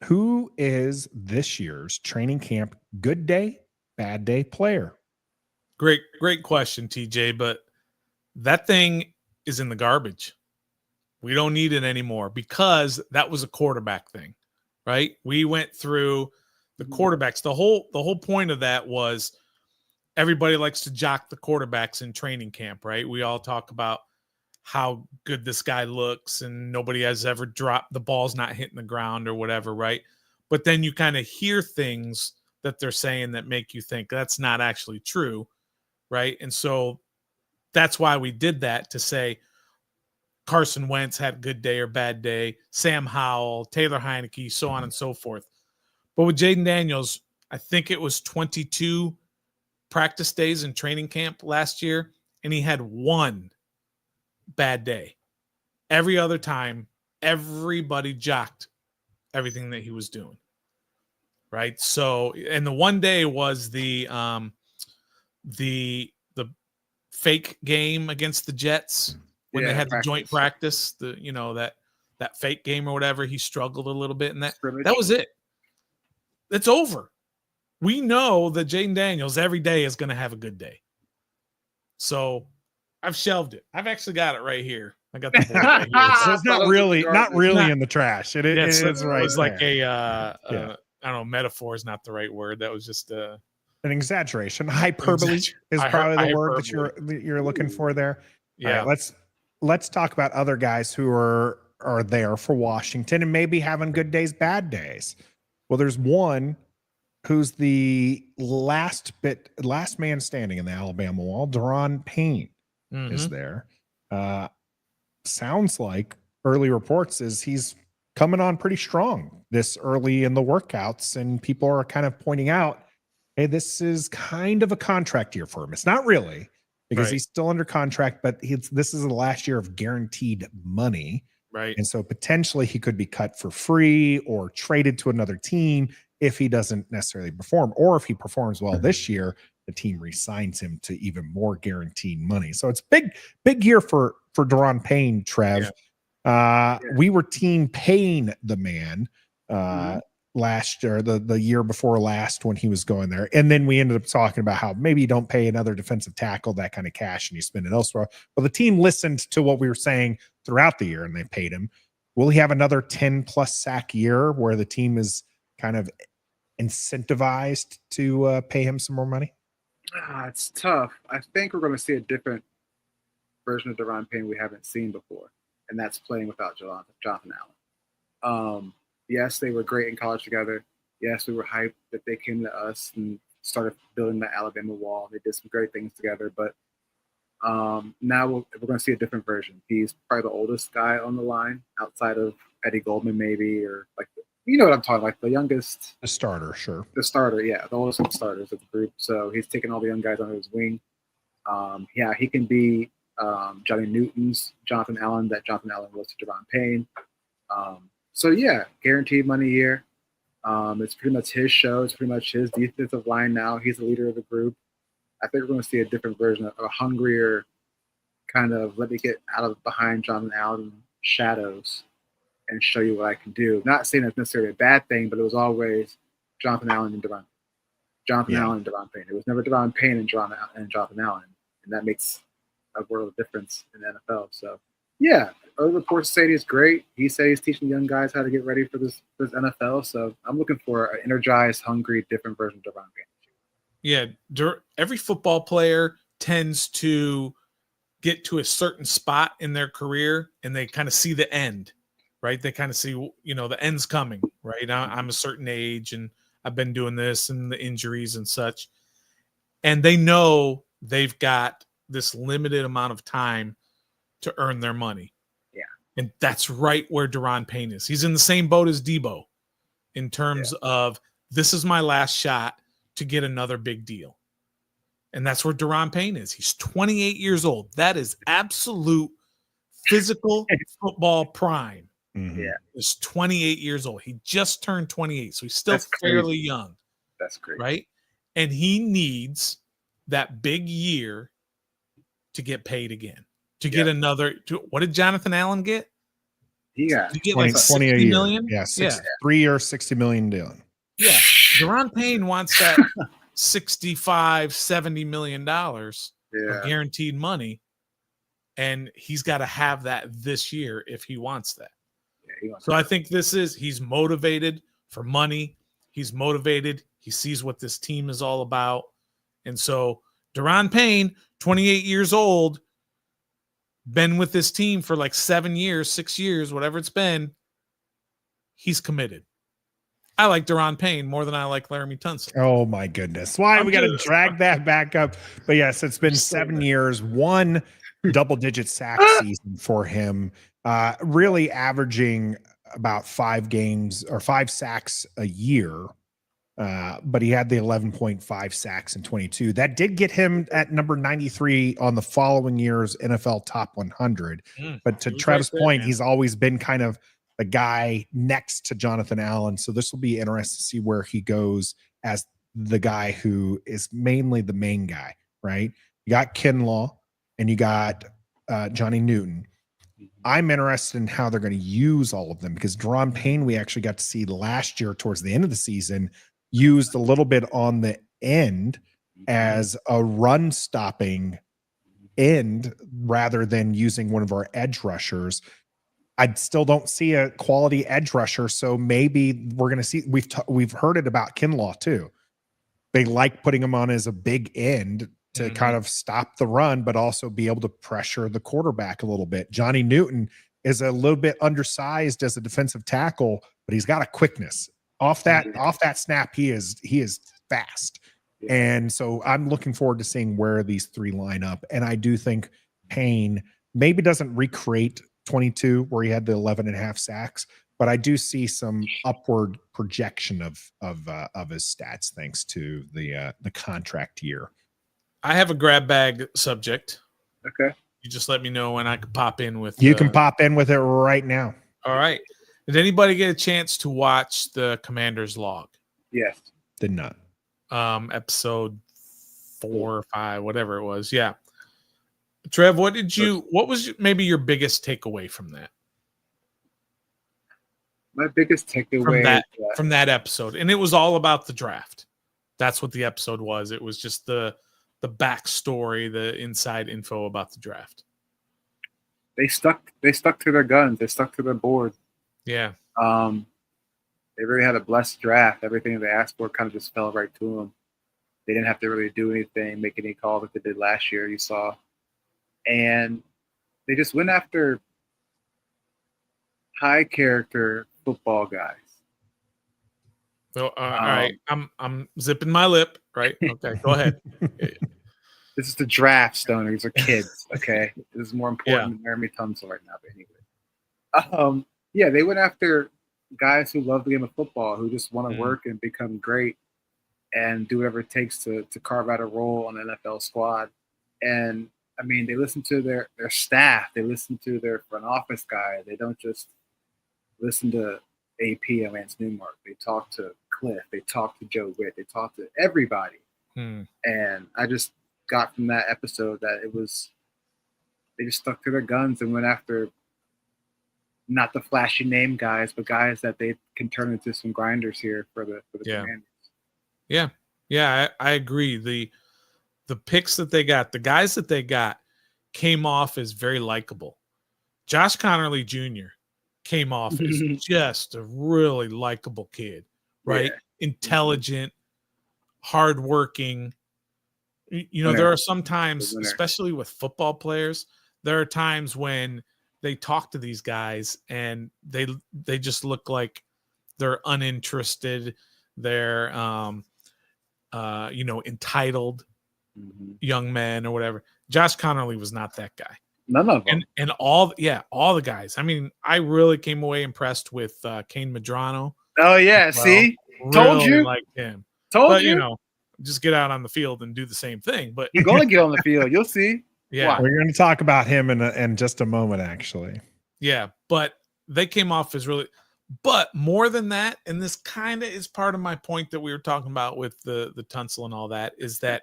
Who is this year's training camp good day, bad day player? Great question, TJ, but that thing is in the garbage. We don't need it anymore because that was a quarterback thing, right? We went through the quarterbacks. The whole point of that was everybody likes to jock the quarterbacks in training camp, right? We all talk about how good this guy looks and nobody has ever dropped the ball's not hitting the ground or whatever, right? But then you kind of hear things that they're saying that make you think that's not actually true, right? And so that's why we did that, to say Carson Wentz had a good day or bad day, Sam Howell, Taylor Heineke, so on and so forth. But with Jayden Daniels, I think it was 22 practice days in training camp last year, and he had one bad day. Every other time, everybody jocked everything that he was doing. Right. So, and the one day was the fake game against the Jets when they had the joint practice, that fake game or whatever. He struggled a little bit in that. That was it. It's over. We know that Jayden Daniels every day is going to have a good day. So I've shelved it. I've actually got it right here. I got the board right here. So it's not really in the trash. It's right. It's like I don't know, metaphor is not the right word. That was just an exaggeration. Hyperbole is probably the word that you're looking for there. Yeah. Right, let's talk about other guys who are there for Washington and maybe having good days, bad days. Well, there's one who's the last man standing in the Alabama wall. Daron Payne is there. Sounds like early reports is he's coming on pretty strong this early in the workouts, and people are kind of pointing out, hey, this is kind of a contract year for him. It's not really, because he's still under contract, but this is the last year of guaranteed money. Right. And so potentially he could be cut for free or traded to another team if he doesn't necessarily perform, or if he performs well this year, the team re-signs him to even more guaranteed money. So it's big year for Daron Payne, Trev. Yeah. We were team paying the man last year, the year before last, when he was going there. And then we ended up talking about how maybe you don't pay another defensive tackle that kind of cash and you spend it elsewhere. Well, the team listened to what we were saying throughout the year and they paid him. Will he have another 10+ sack year where the team is kind of incentivized to pay him some more money? It's tough. I think we're going to see a different version of Daron Payne we haven't seen before, and that's playing without Jonathan Allen. Yes, they were great in college together. Yes, we were hyped that they came to us and started building the Alabama wall. They did some great things together, but now we're going to see a different version. He's probably the oldest guy on the line outside of Eddie Goldman, maybe, or like you know what I'm talking, like the youngest. The starter, sure. The starter, yeah, the oldest of the starters of the group. So he's taking all the young guys under his wing. He can be Johnny Newton's Jonathan Allen that Jonathan Allen was to Daron Payne. So yeah, guaranteed money year. It's pretty much his show. It's pretty much his defensive line now. He's the leader of the group. I think we're going to see a different version of a hungrier kind of let me get out of behind Jonathan Allen shadows and show you what I can do. Not saying that's necessarily a bad thing, but it was always Jonathan Allen and Daron. Allen and Daron Payne. It was never Daron Payne and Jonathan Allen, and that makes a world of difference in the NFL. So Yeah, other reports say he's great. He says he's teaching young guys how to get ready for this NFL. So I'm looking for an energized, hungry, different version of Deron Payne. Yeah, every football player tends to get to a certain spot in their career and they kind of see the end, right? They kind of see, the end's coming, right? I'm a certain age and I've been doing this and the injuries and such. And they know they've got this limited amount of time to earn their money. Yeah. And that's right where Deron Payne is. He's in the same boat as Debo in terms of this is my last shot to get another big deal. And that's where Deron Payne is. He's 28 years old. That is absolute physical football prime. Mm-hmm. Yeah. He's 28 years old. He just turned 28, so he's still fairly young. That's great. Right? And he needs that big year to get paid again. To get another what did Jonathan Allen get? He got 20 a year. Million? Yeah, 3 year, $60 million deal. Yeah. Deron Payne wants that $65-70 million of guaranteed money, and he's got to have that this year if he wants that. So I think he's motivated for money. He's motivated. He sees what this team is all about. And so Deron Payne, 28 years old, been with this team for like 7 years, 6 years, whatever it's been. He's committed. I like Deron Payne more than I like Laramie Tunsil. Oh my goodness. Why we got to drag that back up? But yes, it's been 7 years, one double-digit sack season for him, really averaging about 5 games or 5 sacks a year. But he had the 11.5 sacks in 22. That did get him at number 93 on the following year's NFL Top 100. But to Trev's point, he's always been kind of the guy next to Jonathan Allen. So this will be interesting to see where he goes as the guy who is mainly the main guy, right? You got Kinlaw and you got Johnny Newton. I'm interested in how they're going to use all of them because Deron Payne, we actually got to see last year towards the end of the season, used a little bit on the end as a run stopping end rather than using one of our edge rushers. I still don't see a quality edge rusher. So maybe we're going to see, we've heard it about Kinlaw too. They like putting him on as a big end to kind of stop the run, but also be able to pressure the quarterback a little bit. Johnny Newton is a little bit undersized as a defensive tackle, but he's got a quickness off that snap. He is fast. Yeah. And so I'm looking forward to seeing where these three line up. And I do think Payne maybe doesn't recreate 22 where he had the 11.5 sacks, but I do see some upward projection of his stats thanks to the contract year. I have a grab bag subject. Okay. You just let me know when I can pop in with. You can pop in with it right now. All right. Did anybody get a chance to watch the Commanders log? Yes. Did not. Episode 4 or 5, whatever it was. Yeah. Trev, what was maybe your biggest takeaway from that? My biggest takeaway from that episode. And it was all about the draft. That's what the episode was. It was just the backstory, the inside info about the draft. They stuck to their guns. They stuck to their board. Yeah. They really had a blessed draft. Everything they asked for kind of just fell right to them. They didn't have to really do anything, make any calls like they did last year, you saw. And they just went after high character football guys. So, all right, I'm zipping my lip, right? Okay, go ahead. This is the draft, Stoner. These are kids, okay? This is more important than Laramie Tunsil right now, but anyway. They went after guys who love the game of football, who just want to work and become great and do whatever it takes to carve out a role on the NFL squad. And, I mean, they listen to their staff. They listen to their front office guy. They don't just listen to AP and Lance Newmark. They talk to Cliff. They talk to Joe Witt. They talk to everybody. And I just got from that episode that they just stuck to their guns and went after not the flashy name guys, but guys that they can turn into some grinders here for the Commanders. Yeah, I agree. The picks that they got, the guys that they got came off as very likable. Josh Connerly Jr. came off as just a really likable kid, right? Yeah. Intelligent, hardworking. You know, Winner. there are some times, Winner. especially with football players, there are times when they talk to these guys and they just look like they're uninterested. They're, entitled young men or whatever. Josh Connerly was not that guy. None of them. And all the guys. I mean, I really came away impressed with Kane Medrano. Oh yeah, Well, see, really told you, liked him. told you. You know, just get out on the field and do the same thing. But You're gonna get on the field. You'll see. yeah, We're going to talk about him in just a moment, actually. yeah. But they came off as really. But more than that, and this kind of is part of my point that we were talking about with the Tunsil and all that, is that,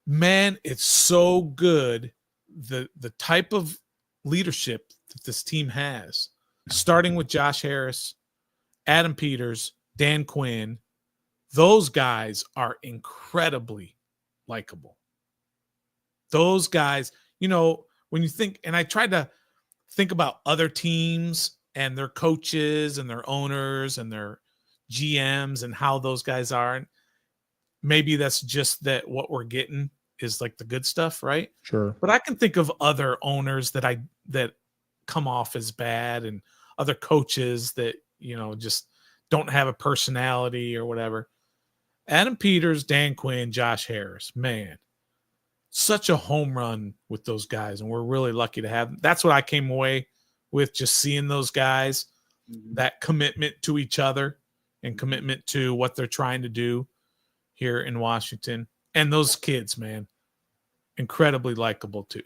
man, it's so good. The type of leadership that this team has, starting with Josh Harris, Adam Peters, Dan Quinn, those guys are incredibly likable. Those guys, you know, when you think, and I tried to think about other teams and their coaches and their owners and their GMs and how those guys are. And maybe that's just that what we're getting is like the good stuff, right? Sure. But I can think of other owners that come off as bad, and other coaches that, you know, just don't have a personality or whatever. Adam Peters, Dan Quinn, Josh Harris, man, such a home run with those guys, and we're really lucky to have them. That's what I came away with, just seeing those guys, that commitment to each other and commitment to what they're trying to do here in Washington. And those kids, man, incredibly likable too.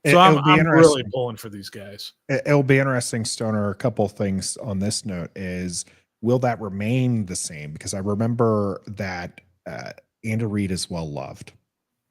So I'm really pulling for these guys. It'll be interesting, Stoner. A couple things on this note is, will that remain the same? Because I remember that Andy Reid is well loved,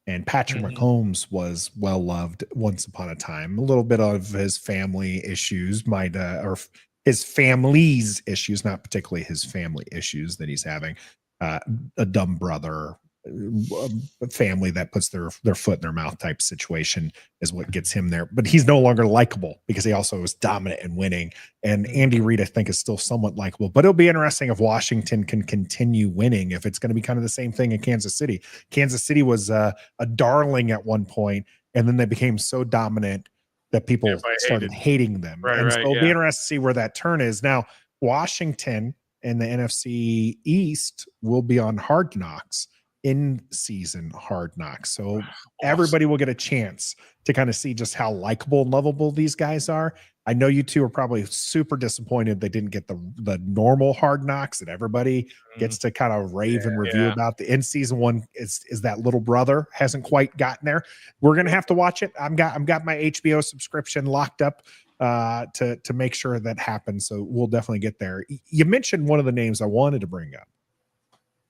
and Patrick Mahomes was well loved once upon a time. A little bit of his family issues or his family's issues, not particularly his family issues that he's having. A dumb brother, a family that puts their foot in their mouth type situation is what gets him there. But he's no longer likable because he also was dominant and winning. And Andy Reid, I think, is still somewhat likable. But it'll be interesting if Washington can continue winning, if it's going to be kind of the same thing in Kansas City. Kansas City was a darling at one point, and then they became so dominant that people started hating them. So it'll be interesting to see where that turn is. Now, Washington and the NFC East will be on Hard Knocks, in-season Hard Knocks. So everybody will get a chance to kind of see just how likable and lovable these guys are. I know you two are probably super disappointed they didn't get the normal Hard Knocks that everybody gets to kind of rave and review about. The in-season one is that little brother hasn't quite gotten there. We're gonna have to watch it. I've got my HBO subscription locked up to make sure that happens. So we'll definitely get there. You mentioned one of the names I wanted to bring up,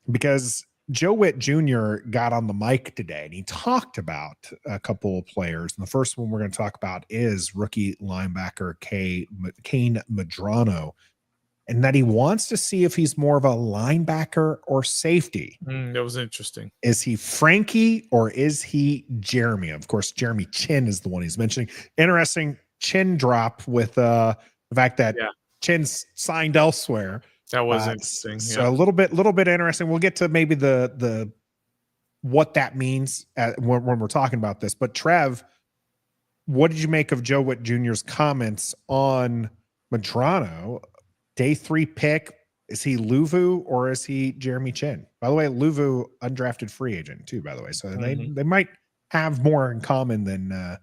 because Joe Witt Jr. got on the mic today and he talked about a couple of players. And the first one we're going to talk about is rookie linebacker Kane Medrano, and that he wants to see if he's more of a linebacker or safety. That was interesting. Is he Frankie or is he Jeremy? Of course, Jeremy Chin is the one he's mentioning. Interesting chin drop with the fact that Chin's signed elsewhere. That was interesting. So a little bit interesting. We'll get to maybe the what that means when we're talking about this. But Trev, what did you make of Joe Witt Jr.'s comments on Medrano? Day 3 pick. Is he Luvu or is he Jeremy Chin? By the way, Luvu undrafted free agent too, by the way. So they might have more in common than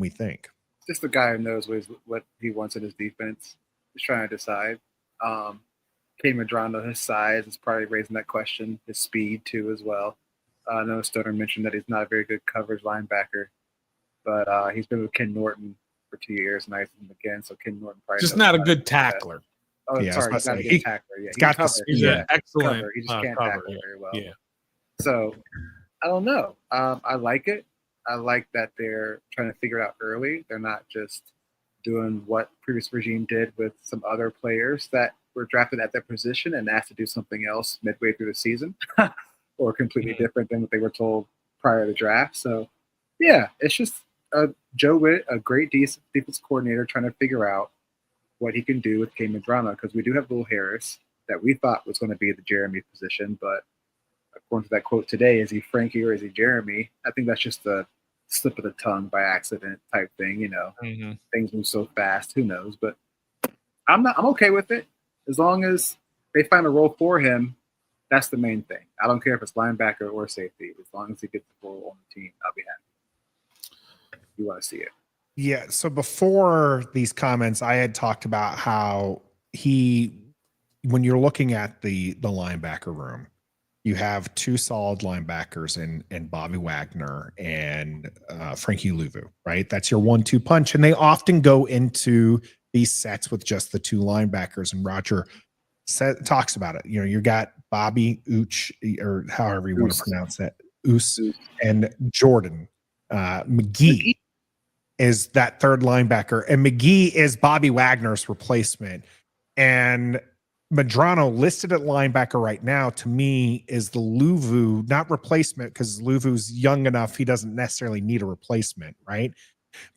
we think. Just the guy who knows what he wants in his defense. He's trying to decide. Kane Medrano, his size is probably raising that question. His speed too, as well. I know Stoner mentioned that he's not a very good coverage linebacker, but he's been with Ken Norton for 2 years, and I used him again. So Ken Norton probably just not a good tackler. Oh, yeah, sorry, he's not a good tackler. Yeah, he's an excellent cover. He just can't tackle very well. Yeah. So I don't know. I like it. I like that they're trying to figure it out early. They're not just doing what previous regime did with some other players that were drafted at that position and asked to do something else midway through the season or completely different than what they were told prior to the draft. So, yeah, it's just Joe Witt, a great defense coordinator, trying to figure out what he can do with Kane Medrano, because we do have Will Harris that we thought was going to be the Jeremy position, but according to that quote today, is he Frankie or is he Jeremy? I think that's just a slip of the tongue by accident type thing. Things move so fast. Who knows? But I'm okay with it as long as they find a role for him. That's the main thing. I don't care if it's linebacker or safety. As long as he gets the role on the team, I'll be happy. You want to see it? Yeah. So before these comments, I had talked about how when you're looking at the linebacker room, you have two solid linebackers in Bobby Wagner and Frankie Louvu, right? That's your 1-2 punch. And they often go into these sets with just the two linebackers. And Roger talks about it. You got Bobby Ooch, or however you want to pronounce that, Oos, and Jordan. McGee is that third linebacker, and McGee is Bobby Wagner's replacement. And Medrano listed at linebacker right now, to me, is the Louvu, not replacement, because Louvu's young enough, he doesn't necessarily need a replacement, right?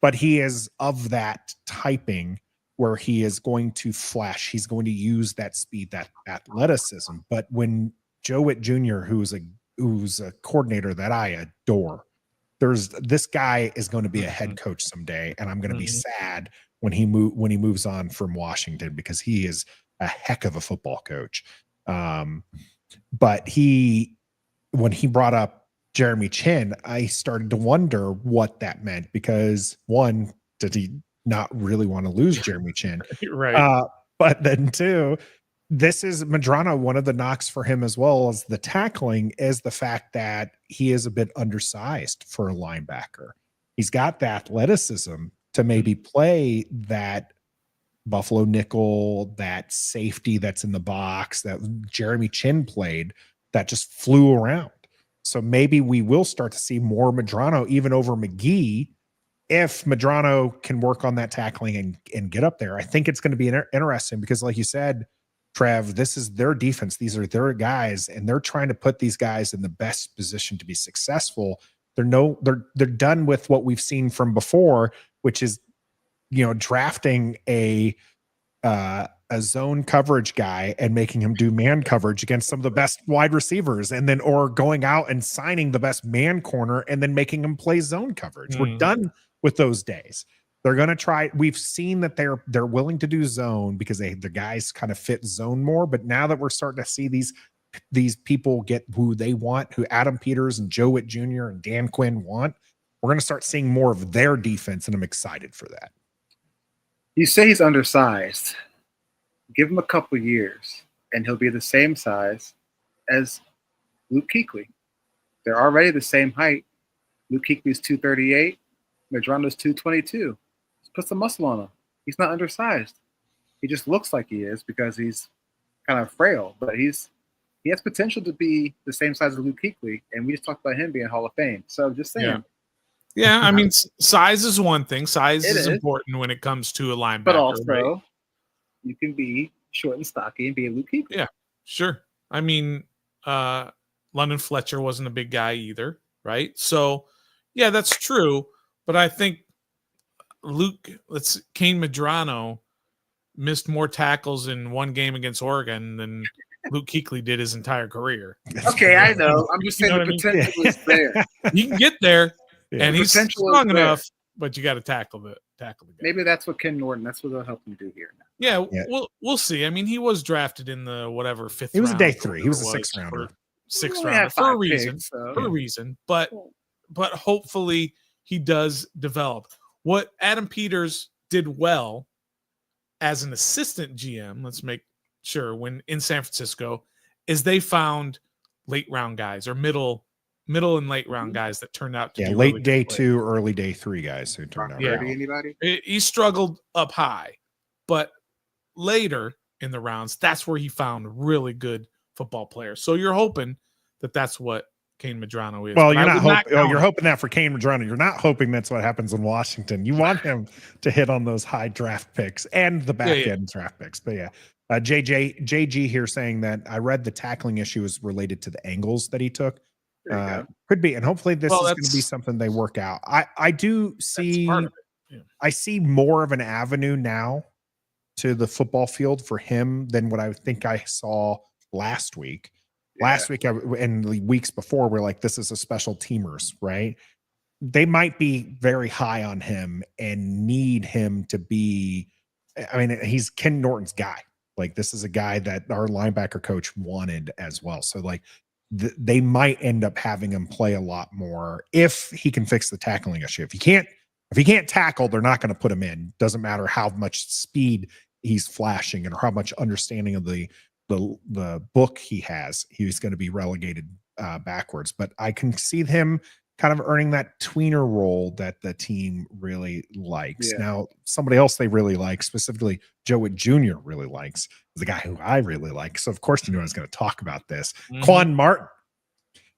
But he is of that typing where he is going to flash. He's going to use that speed, that athleticism. But when Joe Witt Jr., who's a coordinator that I adore, this guy is going to be a head coach someday, and I'm going to be sad when he moves on from Washington, because he is a heck of a football coach. But when he brought up Jeremy Chin, I started to wonder what that meant, because one, did he not really want to lose Jeremy Chin? Right. But then two, this is Medrano. One of the knocks for him, as well as the tackling, is the fact that he is a bit undersized for a linebacker. He's got the athleticism to maybe play that Buffalo nickel, that safety that's in the box that Jeremy Chin played, that just flew around. So maybe we will start to see more Medrano even over McGee, if Medrano can work on that tackling and get up there. I think it's going to be interesting, because like you said, Trev, this is their defense. These are their guys, and they're trying to put these guys in the best position to be successful. They're done with what we've seen from before, which is, drafting a zone coverage guy and making him do man coverage against some of the best wide receivers, or going out and signing the best man corner and then making him play zone coverage. We're done with those days. They're going to try. We've seen that they're willing to do zone because the guys kind of fit zone more. But now that we're starting to see these people get who they want, who Adam Peters and Joe Witt Jr. and Dan Quinn want, we're going to start seeing more of their defense, and I'm excited for that. You say he's undersized. Give him a couple years, and he'll be the same size as Luke Kuechly. They're already the same height. Luke Kuechly's 238. Medrano's 222. Just put some muscle on him. He's not undersized. He just looks like he is because he's kind of frail, but he has potential to be the same size as Luke Kuechly, and we just talked about him being Hall of Fame. So just saying. Yeah, I mean, size is one thing. Size is important when it comes to a linebacker. But also, you can be short and stocky and be a Luke Kuechly. Yeah, sure. I mean, London Fletcher wasn't a big guy either, right? So, yeah, that's true. But I think Kane Medrano missed more tackles in one game against Oregon than Luke Kuechly did his entire career. Okay, I know. I'm just saying the potential is there. You can get there, and he's strong enough, but you got to tackle the guy. Maybe that's what Ken Norton. That's what they'll help him do here now. Yeah, we'll see. I mean, he was drafted in the fifth. He was round day 3. He was a 6th rounder. For a reason. For a reason. But hopefully he does develop. What Adam Peters did well as an assistant GM, let's make sure, when in San Francisco, is they found late round guys or middle and late round guys that turned out to be late really day 2, early day 3 guys who turned out. Yeah. Anybody? He struggled up high, but later in the rounds, that's where he found really good football players. So you're hoping that that's what Kane Medrano is. Well, you're hoping that for Kane Medrano. You're not hoping that's what happens in Washington. You want him to hit on those high draft picks and the back end draft picks. But yeah, JG here saying that I read the tackling issue is related to the angles that he took. There you go. Could be, and hopefully this Well, is going to be something they work out. I do see, part of it. Yeah. I see more of an avenue now to the football field for him than what I think I saw last week. Last week and the weeks before, we're like, this is a special teamers, right? They might be very high on him and need him to be. I mean, he's Ken Norton's guy. Like, this is a guy that our linebacker coach wanted as well. So, like, they might end up having him play a lot more if he can fix the tackling issue. If he can't tackle, they're not going to put him in. Doesn't matter how much speed he's flashing and how much understanding of the book he has. He's going to be relegated backwards. But I can see him kind of earning that tweener role that the team really likes. Yeah. Now, somebody else they really like, specifically Joe Witt Jr. really likes, is the guy who I really like. So, of course, you know I was going to talk about this. Quan Martin.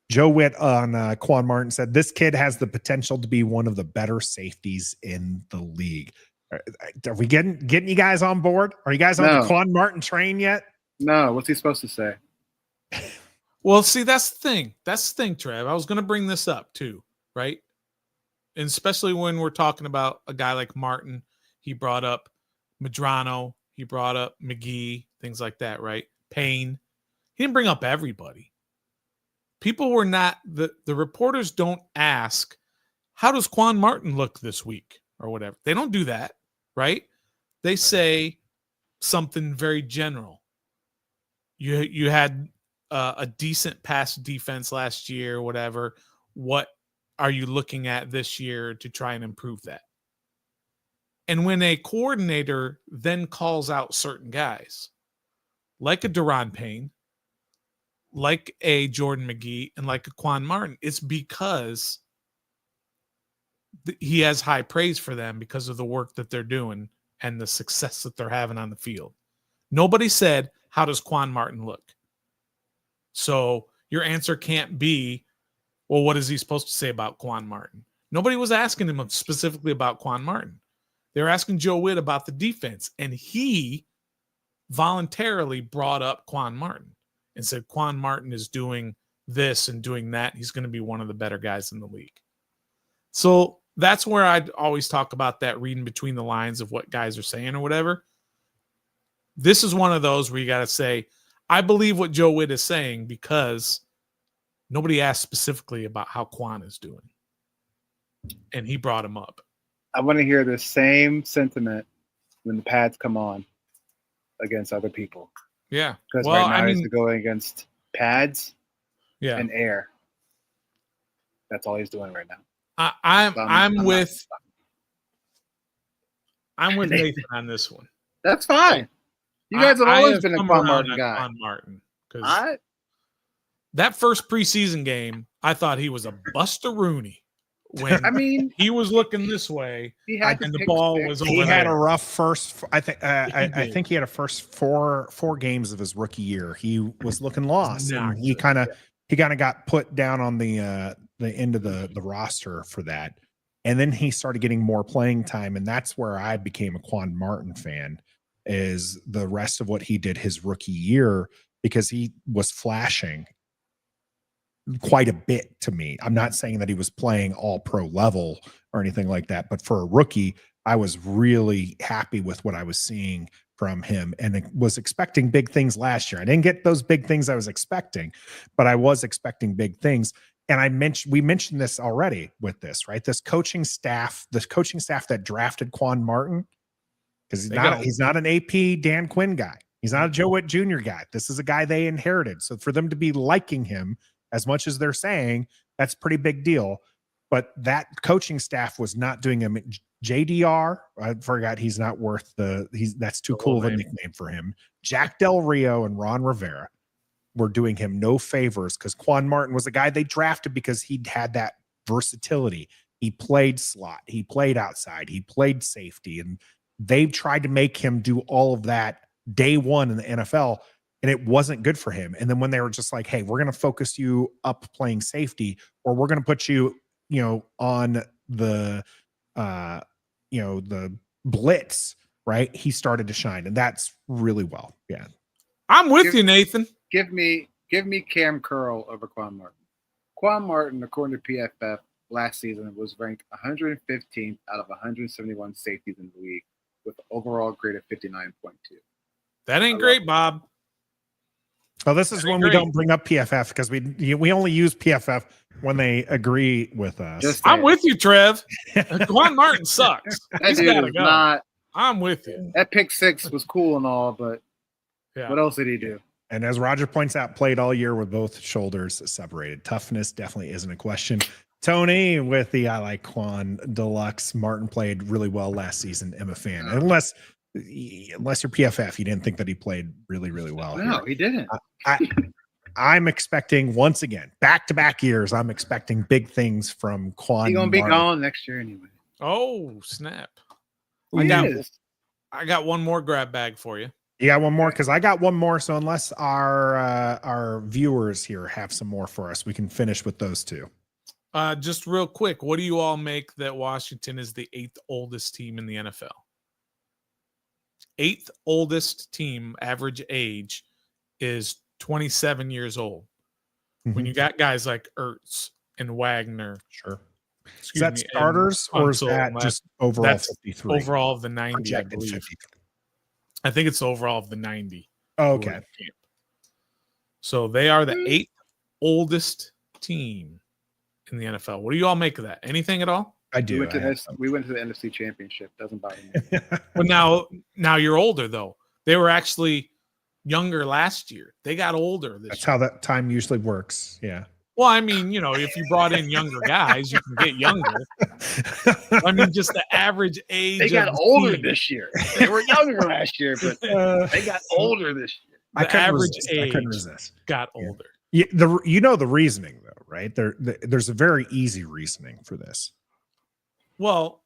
Joe Witt on Quan Martin said, this kid has the potential to be one of the better safeties in the league. Are we getting you guys on board? Are you guys on the Quan Martin train yet? No. What's he supposed to say? Well, see, that's the thing. That's the thing, Trev. I was going to bring this up too, right? And especially when we're talking about a guy like Martin. He brought up Medrano. He brought up McGee, things like that, right? Payne. He didn't bring up everybody. People were not, the reporters don't ask, how does Quan Martin look this week or whatever? They don't do that, right? They say something very general. You had a decent pass defense last year, whatever. What are you looking at this year to try and improve that? And when a coordinator then calls out certain guys, like a Deron Payne, like a Jordan McGee, and like a Quan Martin, it's because he has high praise for them because of the work that they're doing and the success that they're having on the field. Nobody said, how does Quan Martin look? So your answer can't be, well, what is he supposed to say about Quan Martin? Nobody was asking him specifically about Quan Martin. They were asking Joe Witt about the defense, and he voluntarily brought up Quan Martin and said, Quan Martin is doing this and doing that. He's going to be one of the better guys in the league. So that's where I'd always talk about that, reading between the lines of what guys are saying or whatever. This is one of those where you got to say, I believe what Joe Witt is saying because nobody asked specifically about how Quan is doing. And he brought him up. I want to hear the same sentiment when the pads come on against other people. Yeah. Because right now he's going against pads and air. That's all he's doing right now. I'm with Nathan on this one. That's fine. You guys have always been a Quan Martin guy. Quan Martin, because that first preseason game, I thought he was a Buster-Rooney. When he was looking this way, and the ball was over. He had a rough first. I think he had a first four games of his rookie year. He was looking lost, and he kind of got put down on the end of the roster for that. And then he started getting more playing time, and that's where I became a Quan Martin fan. Is the rest of what he did his rookie year, because he was flashing quite a bit to me. I'm not saying that he was playing all pro level or anything like that, but for a rookie, I was really happy with what I was seeing from him and was expecting big things last year. I didn't get those big things I was expecting, but I was expecting big things. And we mentioned this already with this, right? This coaching staff that drafted Quan Martin, because he's not an AP Dan Quinn guy. He's not a Joe Witt Jr. guy. This is a guy they inherited. So for them to be liking him as much as they're saying, that's a pretty big deal. But that coaching staff was not doing him. JDR, I forgot he's not worth that's too cool of a nickname for him. Jack Del Rio and Ron Rivera were doing him no favors, because Quan Martin was a guy they drafted because he had that versatility. He played slot, he played outside, he played safety, and they tried to make him do all of that day one in the NFL, and it wasn't good for him. And then when they were just like, hey, we're going to focus you up playing safety, or we're going to put you, on the, the blitz, right? He started to shine, and that's really well. Yeah. I'm with you, Nathan. Give me Cam Curl over Quan Martin. Quan Martin, according to PFF, last season was ranked 115th out of 171 safeties in the league with an overall grade of 59.2. That ain't great, Bob. Well, this is when we don't bring up PFF because we only use PFF when they agree with us. I'm with you, Trev. Quan Martin sucks. That dude is not. I'm with you. That pick six was cool and all, but what else did he do? And as Roger points out, played all year with both shoulders separated. Toughness definitely isn't a question. Tony with the I like Quan Deluxe. Martin played really well last season. I'm a fan. Unless you're PFF, you didn't think that he played really, really well. No, he didn't. I'm expecting, once again, back-to-back years, I'm expecting big things from Quan. He's going to be gone next year anyway. Oh, snap. I got one more grab bag for you. You got one more? Because I got one more. So unless our viewers here have some more for us, we can finish with those two. Just real quick, what do you all make that Washington is the 8th oldest team in the NFL? 8th oldest team, average age is 27 years old. Mm-hmm. When you got guys like Ertz and Wagner. Sure. Is that starters or is that just overall that's 53? Overall of the 90, I believe. 53. I think it's overall of the 90. Oh, okay. So they are the 8th oldest team in the NFL. What do you all make of that? Anything at all? I do. We went to the NFC Championship. Doesn't bother me. Well, now you're older, though. They were actually younger last year. They got older this year. That's how that time usually works. Yeah. Well, I mean, if you brought in younger guys, you can get younger. I mean, just the average age. They got older this year. They were younger last year, but they got older this year. The average age got older. Yeah, the reasoning, though, right? There's a very easy reasoning for this. Well,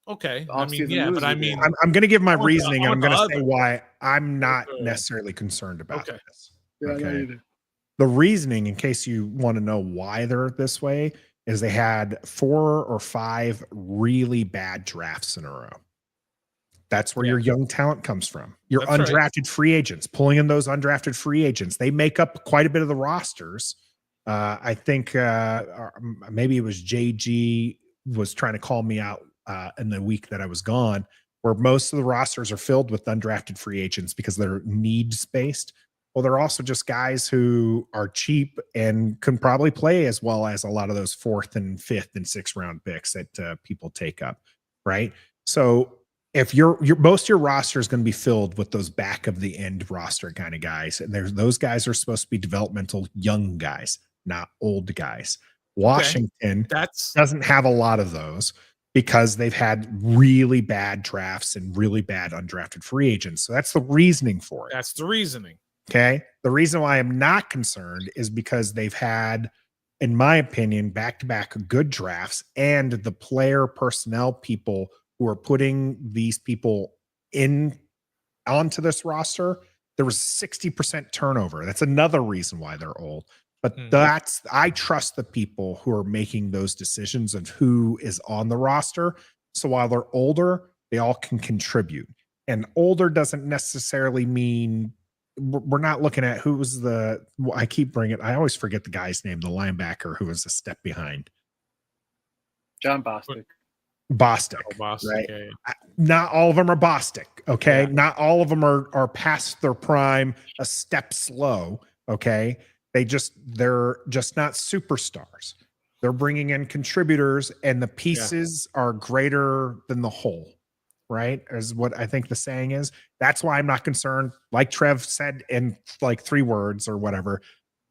okay. I mean, yeah, but I mean, I'm going to give my reasoning, and I'm going to say why I'm not necessarily concerned about this. Okay. The reasoning, in case you want to know why they're this way, is they had 4 or 5 really bad drafts in a row. That's where your young talent comes from. Your undrafted free agents, pulling in those undrafted free agents. They make up quite a bit of the rosters. I think maybe it was JG was trying to call me out in the week that I was gone, where most of the rosters are filled with undrafted free agents because they're needs-based. Well, they're also just guys who are cheap and can probably play as well as a lot of those 4th and 5th and 6th round picks that people take up, right? So if your most of your roster is going to be filled with those back of the end roster kind of guys, and those guys are supposed to be developmental young guys, not old guys. Washington doesn't have a lot of those because they've had really bad drafts and really bad undrafted free agents. So that's the reasoning for it. That's the reasoning. Okay. The reason why I'm not concerned is because they've had, in my opinion, back-to-back good drafts, and the player personnel people who are putting these people onto this roster, there was 60% turnover. That's another reason why they're old. But I trust the people who are making those decisions of who is on the roster. So while they're older, they all can contribute. And older doesn't necessarily mean we're not looking at I always forget the guy's name, the linebacker who was a step behind. John Bostic. Right? Yeah. Not all of them are Bostic. Okay. Yeah. Not all of them are past their prime, a step slow. Okay. They're just not superstars. They're bringing in contributors, and the pieces are greater than the whole. Right, is what I think the saying is. That's why I'm not concerned. Like Trev said in like 3 words or whatever,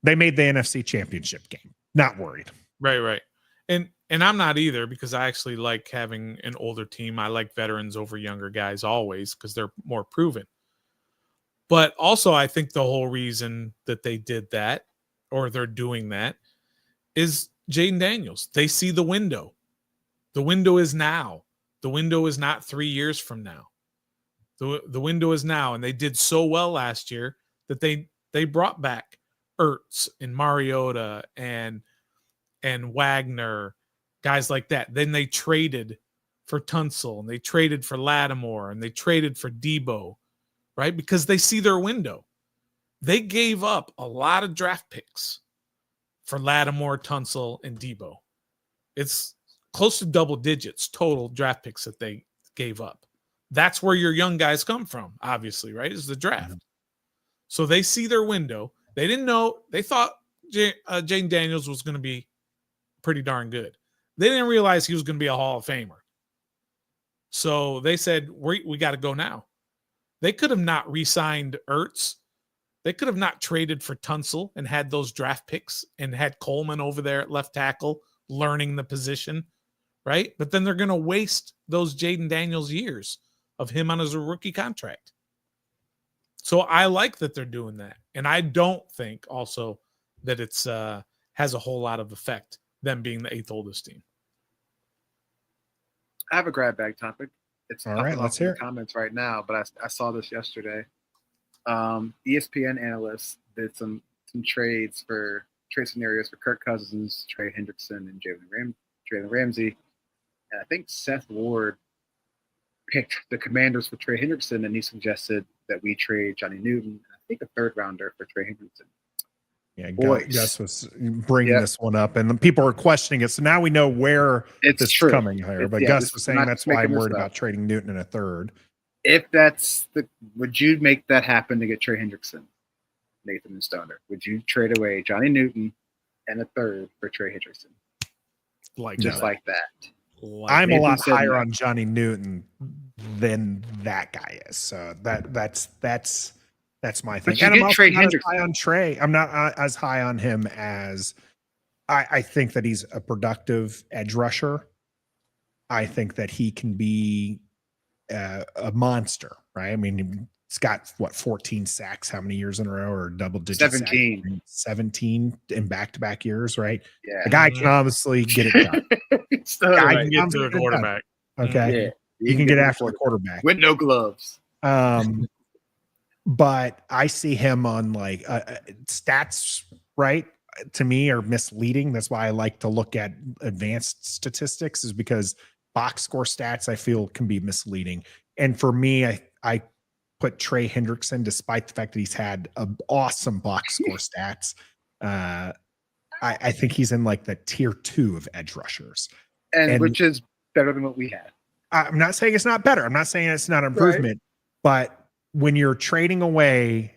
they made the NFC Championship game. Not worried. Right. And I'm not either, because I actually like having an older team. I like veterans over younger guys always because they're more proven. But also, I think the whole reason that they did that, or they're doing that, is Jayden Daniels. They see the window. The window is now. The window is not 3 years from now. The window is now, and they did so well last year that they brought back Ertz and Mariota and Wagner, guys like that. Then they traded for Tunsil, and they traded for Lattimore, and they traded for Debo, right? Because they see their window. They gave up a lot of draft picks for Lattimore, Tunsil, and Debo. It's close to double digits total draft picks that they gave up. That's where your young guys come from, obviously, right? Is the draft. So they see their window. They didn't know. They thought Jayden Daniels was going to be pretty darn good. They didn't realize he was going to be a Hall of Famer. So they said, we got to go now. They could have not re-signed Ertz. They could have not traded for Tunsil and had those draft picks and had Coleman over there at left tackle learning the position, right? But then they're going to waste those Jayden Daniels years of him on his rookie contract. So I like that they're doing that. And I don't think also that it's has a whole lot of effect, them being the 8th oldest team. I have a grab bag topic. It's all right. Let's hear comments right now, but I saw this yesterday. ESPN analysts did some trade scenarios for Kirk Cousins, Trey Hendrickson, and Jalen Ramsey. And I think Seth Ward picked the Commanders for Trey Hendrickson, and he suggested that we trade Johnny Newton, I think a 3rd rounder for Trey Hendrickson. Yeah, Gus was bringing this one up, and people are questioning it. So now we know where this is coming here. But Gus was saying that's why I'm worried about trading Newton in a 3rd. If that's would you make that happen to get Trey Hendrickson, Nathan and Stoner? Would you trade away Johnny Newton and a 3rd for Trey Hendrickson? Like that. I'm a lot higher on Johnny Newton than that guy is. So that's my thing. And I'm also not as high on Trey. I'm not as high on him as I think that he's a productive edge rusher. I think that he can be a monster, right? I mean, he's got 14 sacks, how many years in a row, or double digits? 17 in back-to-back years, right? Yeah. The guy can obviously get it done. Guy can get to the quarterback. Okay. Yeah. You can get after the quarterback. With no gloves. But I see him on like stats, right? To me, are misleading. That's why I like to look at advanced statistics, is because box score stats I feel can be misleading. And for me, I put Trey Hendrickson, despite the fact that he's had awesome box score stats. I think he's in like the tier 2 of edge rushers, and which is better than what we had. I'm not saying it's not better. I'm not saying it's not an improvement, but when you're trading away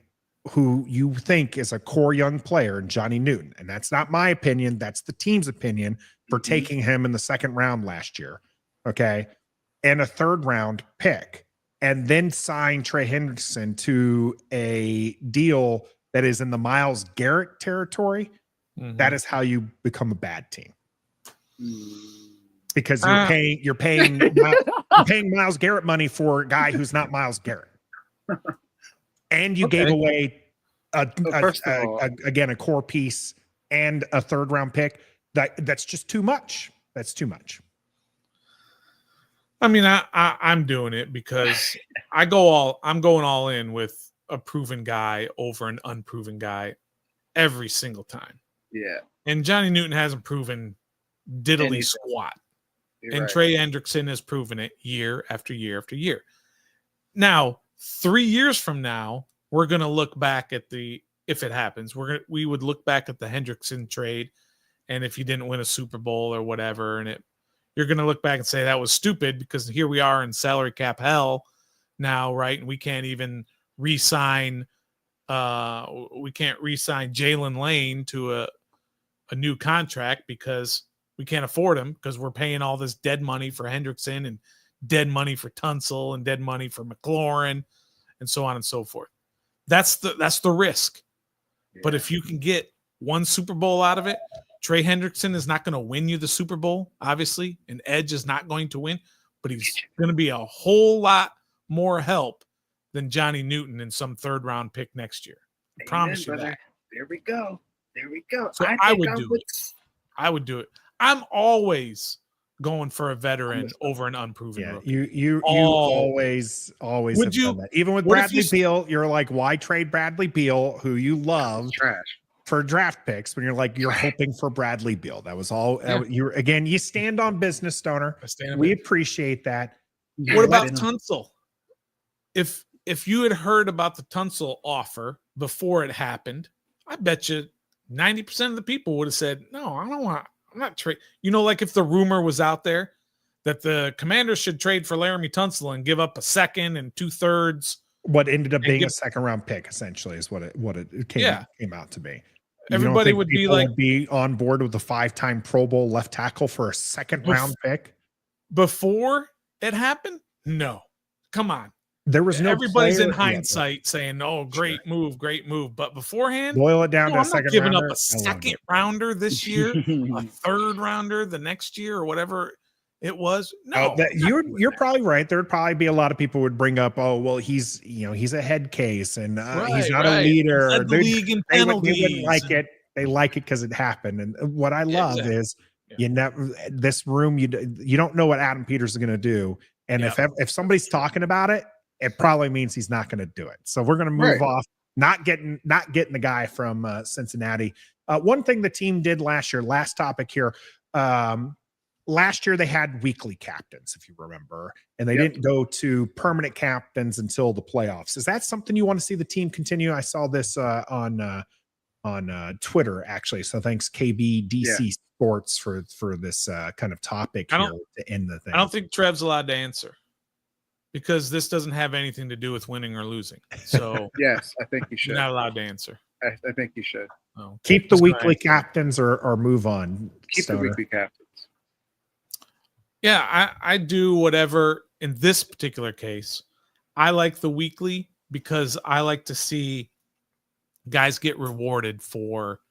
who you think is a core young player in Johnny Newton, and that's not my opinion, that's the team's opinion for taking him in the 2nd round last year, okay, and a 3rd round pick, and then sign Trey Hendrickson to a deal that is in the Myles Garrett territory, that is how you become a bad team. Because you're paying Myles Garrett money for a guy who's not Myles Garrett. And you gave away a core piece and a 3rd round pick. That's just too much. That's too much. I mean, I'm doing it because I'm going all in with a proven guy over an unproven guy every single time. Yeah. And Johnny Newton hasn't proven diddly squat. And Trey Hendrickson has proven it year after year after year. Now, 3 years from now, we're going to look back at if it happens, we would look back at the Hendrickson trade, and if you didn't win a Super Bowl or whatever, and you're going to look back and say that was stupid because here we are in salary cap hell now, right? And we can't even re-sign Jalen Lane to a new contract because we can't afford him because we're paying all this dead money for Hendrickson and dead money for Tunsil and dead money for McLaurin and so on and so forth. That's the risk. Yeah. But if you can get one Super Bowl out of it, Trey Hendrickson is not going to win you the Super Bowl, obviously, and Edge is not going to win, but he's going to be a whole lot more help than Johnny Newton in some 3rd round pick next year. I promise you that. There we go. So I would do it. I'm always going for a veteran over an unproven rookie. You always have done that. Even with Bradley Beal, you're like, why trade Bradley Beal, who you love, for draft picks when you're hoping for Bradley Beal? That was all. You stand on business, Stoner. We appreciate that. What about Tunsil? If you had heard about the Tunsil offer before it happened, I bet you 90% of the people would have said, no, I don't want, I'm not trade. You know, like if the rumor was out there that the Commanders should trade for Laramie Tunsil and give up a second and 2/3. What ended up being a second round pick, essentially, is what it came out to be. Everybody would be like, would be on board with the 5-time Pro Bowl left tackle for a second round pick before it happened. No, come on. There was no. Everybody's in hindsight saying, "Oh, great move." But beforehand, boil it down to a I'm second not giving rounder. up a second rounder this year, a third rounder the next year, or whatever it was. No, you're probably right. There would probably be a lot of people would bring up, "Oh, well, he's a head case and he's not a leader." The league in penalties. They wouldn't like it. They like it because it happened. And what I love is you never this room. You don't know what Adam Peters is going to do, and if somebody's talking about it, it probably means he's not going to do it. So we're going to move off, not getting the guy from Cincinnati. One thing the team did last year, last topic here. Last year they had weekly captains, if you remember, and they didn't go to permanent captains until the playoffs. Is that something you want to see the team continue? I saw this on Twitter, actually. So thanks KBDC Sports for this kind of topic here to end the thing. I don't think Trev's allowed to answer, because this doesn't have anything to do with winning or losing. So yes, I think you should. You're not allowed to answer. I think you should. Oh, keep the weekly captains or move on. Keep the weekly captains. Yeah, I do whatever in this particular case. I like the weekly because I like to see guys get rewarded for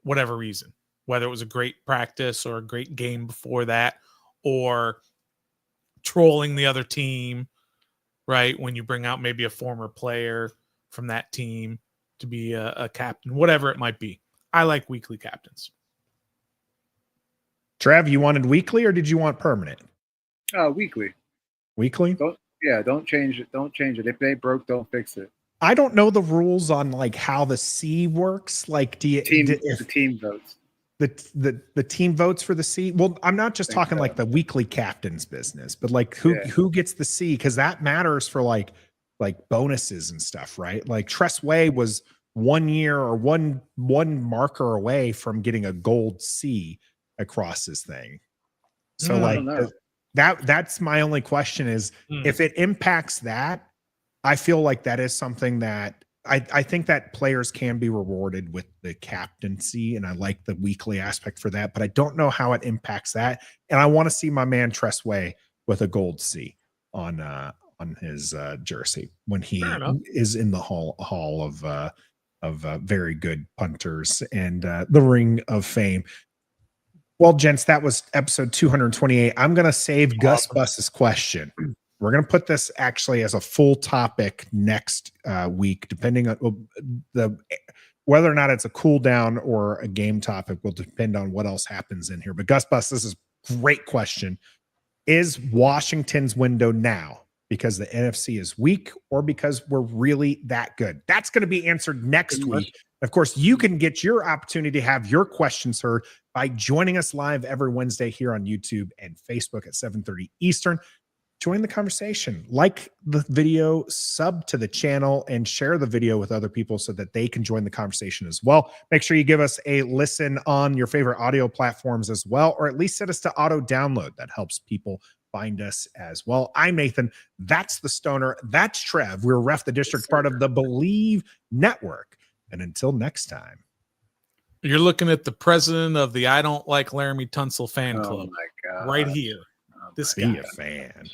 whatever reason, whether it was a great practice or a great game before that, or trolling the other team, right? When you bring out maybe a former player from that team to be a captain, whatever it might be. I like weekly captains. Trev, you wanted weekly or did you want permanent? Weekly. Weekly? Don't change it. Don't change it. If they broke, don't fix it. I don't know the rules on like how the C works. Like, the team votes. The team votes for the C. Well, I'm not just talking like the weekly captain's business, but like who gets the C, because that matters for like bonuses and stuff, right? Like Tress Way was 1 year or one marker away from getting a gold C across his thing. So that's my only question is if it impacts that, I feel like that is something that I think that players can be rewarded with the captaincy, and I like the weekly aspect for that, but I don't know how it impacts that. And I want to see my man Tress Way with a gold C on his jersey when he is in the hall of very good punters and the Ring of Fame. Well, gents, that was episode 228. I'm going to save Gus Bus's question. We're going to put this actually as a full topic next week, depending on whether or not it's a cool down or a game topic will depend on what else happens in here. But Gus Bus, this is a great question. Is Washington's window now because the NFC is weak or because we're really that good? That's going to be answered next week. Of course, you can get your opportunity to have your questions heard by joining us live every Wednesday here on YouTube and Facebook at 7:30 Eastern. Join the conversation, like the video, sub to the channel, and share the video with other people so that they can join the conversation as well. Make sure you give us a listen on your favorite audio platforms as well, or at least set us to auto download. That helps people find us as well. I'm Nathan. That's the Stoner. That's Trev. We're Ref the District, part of the Believe Network. And until next time. You're looking at the president of the I Don't Like Laramie Tunsil fan club. Oh my God. Right here. This guy. Be a fan.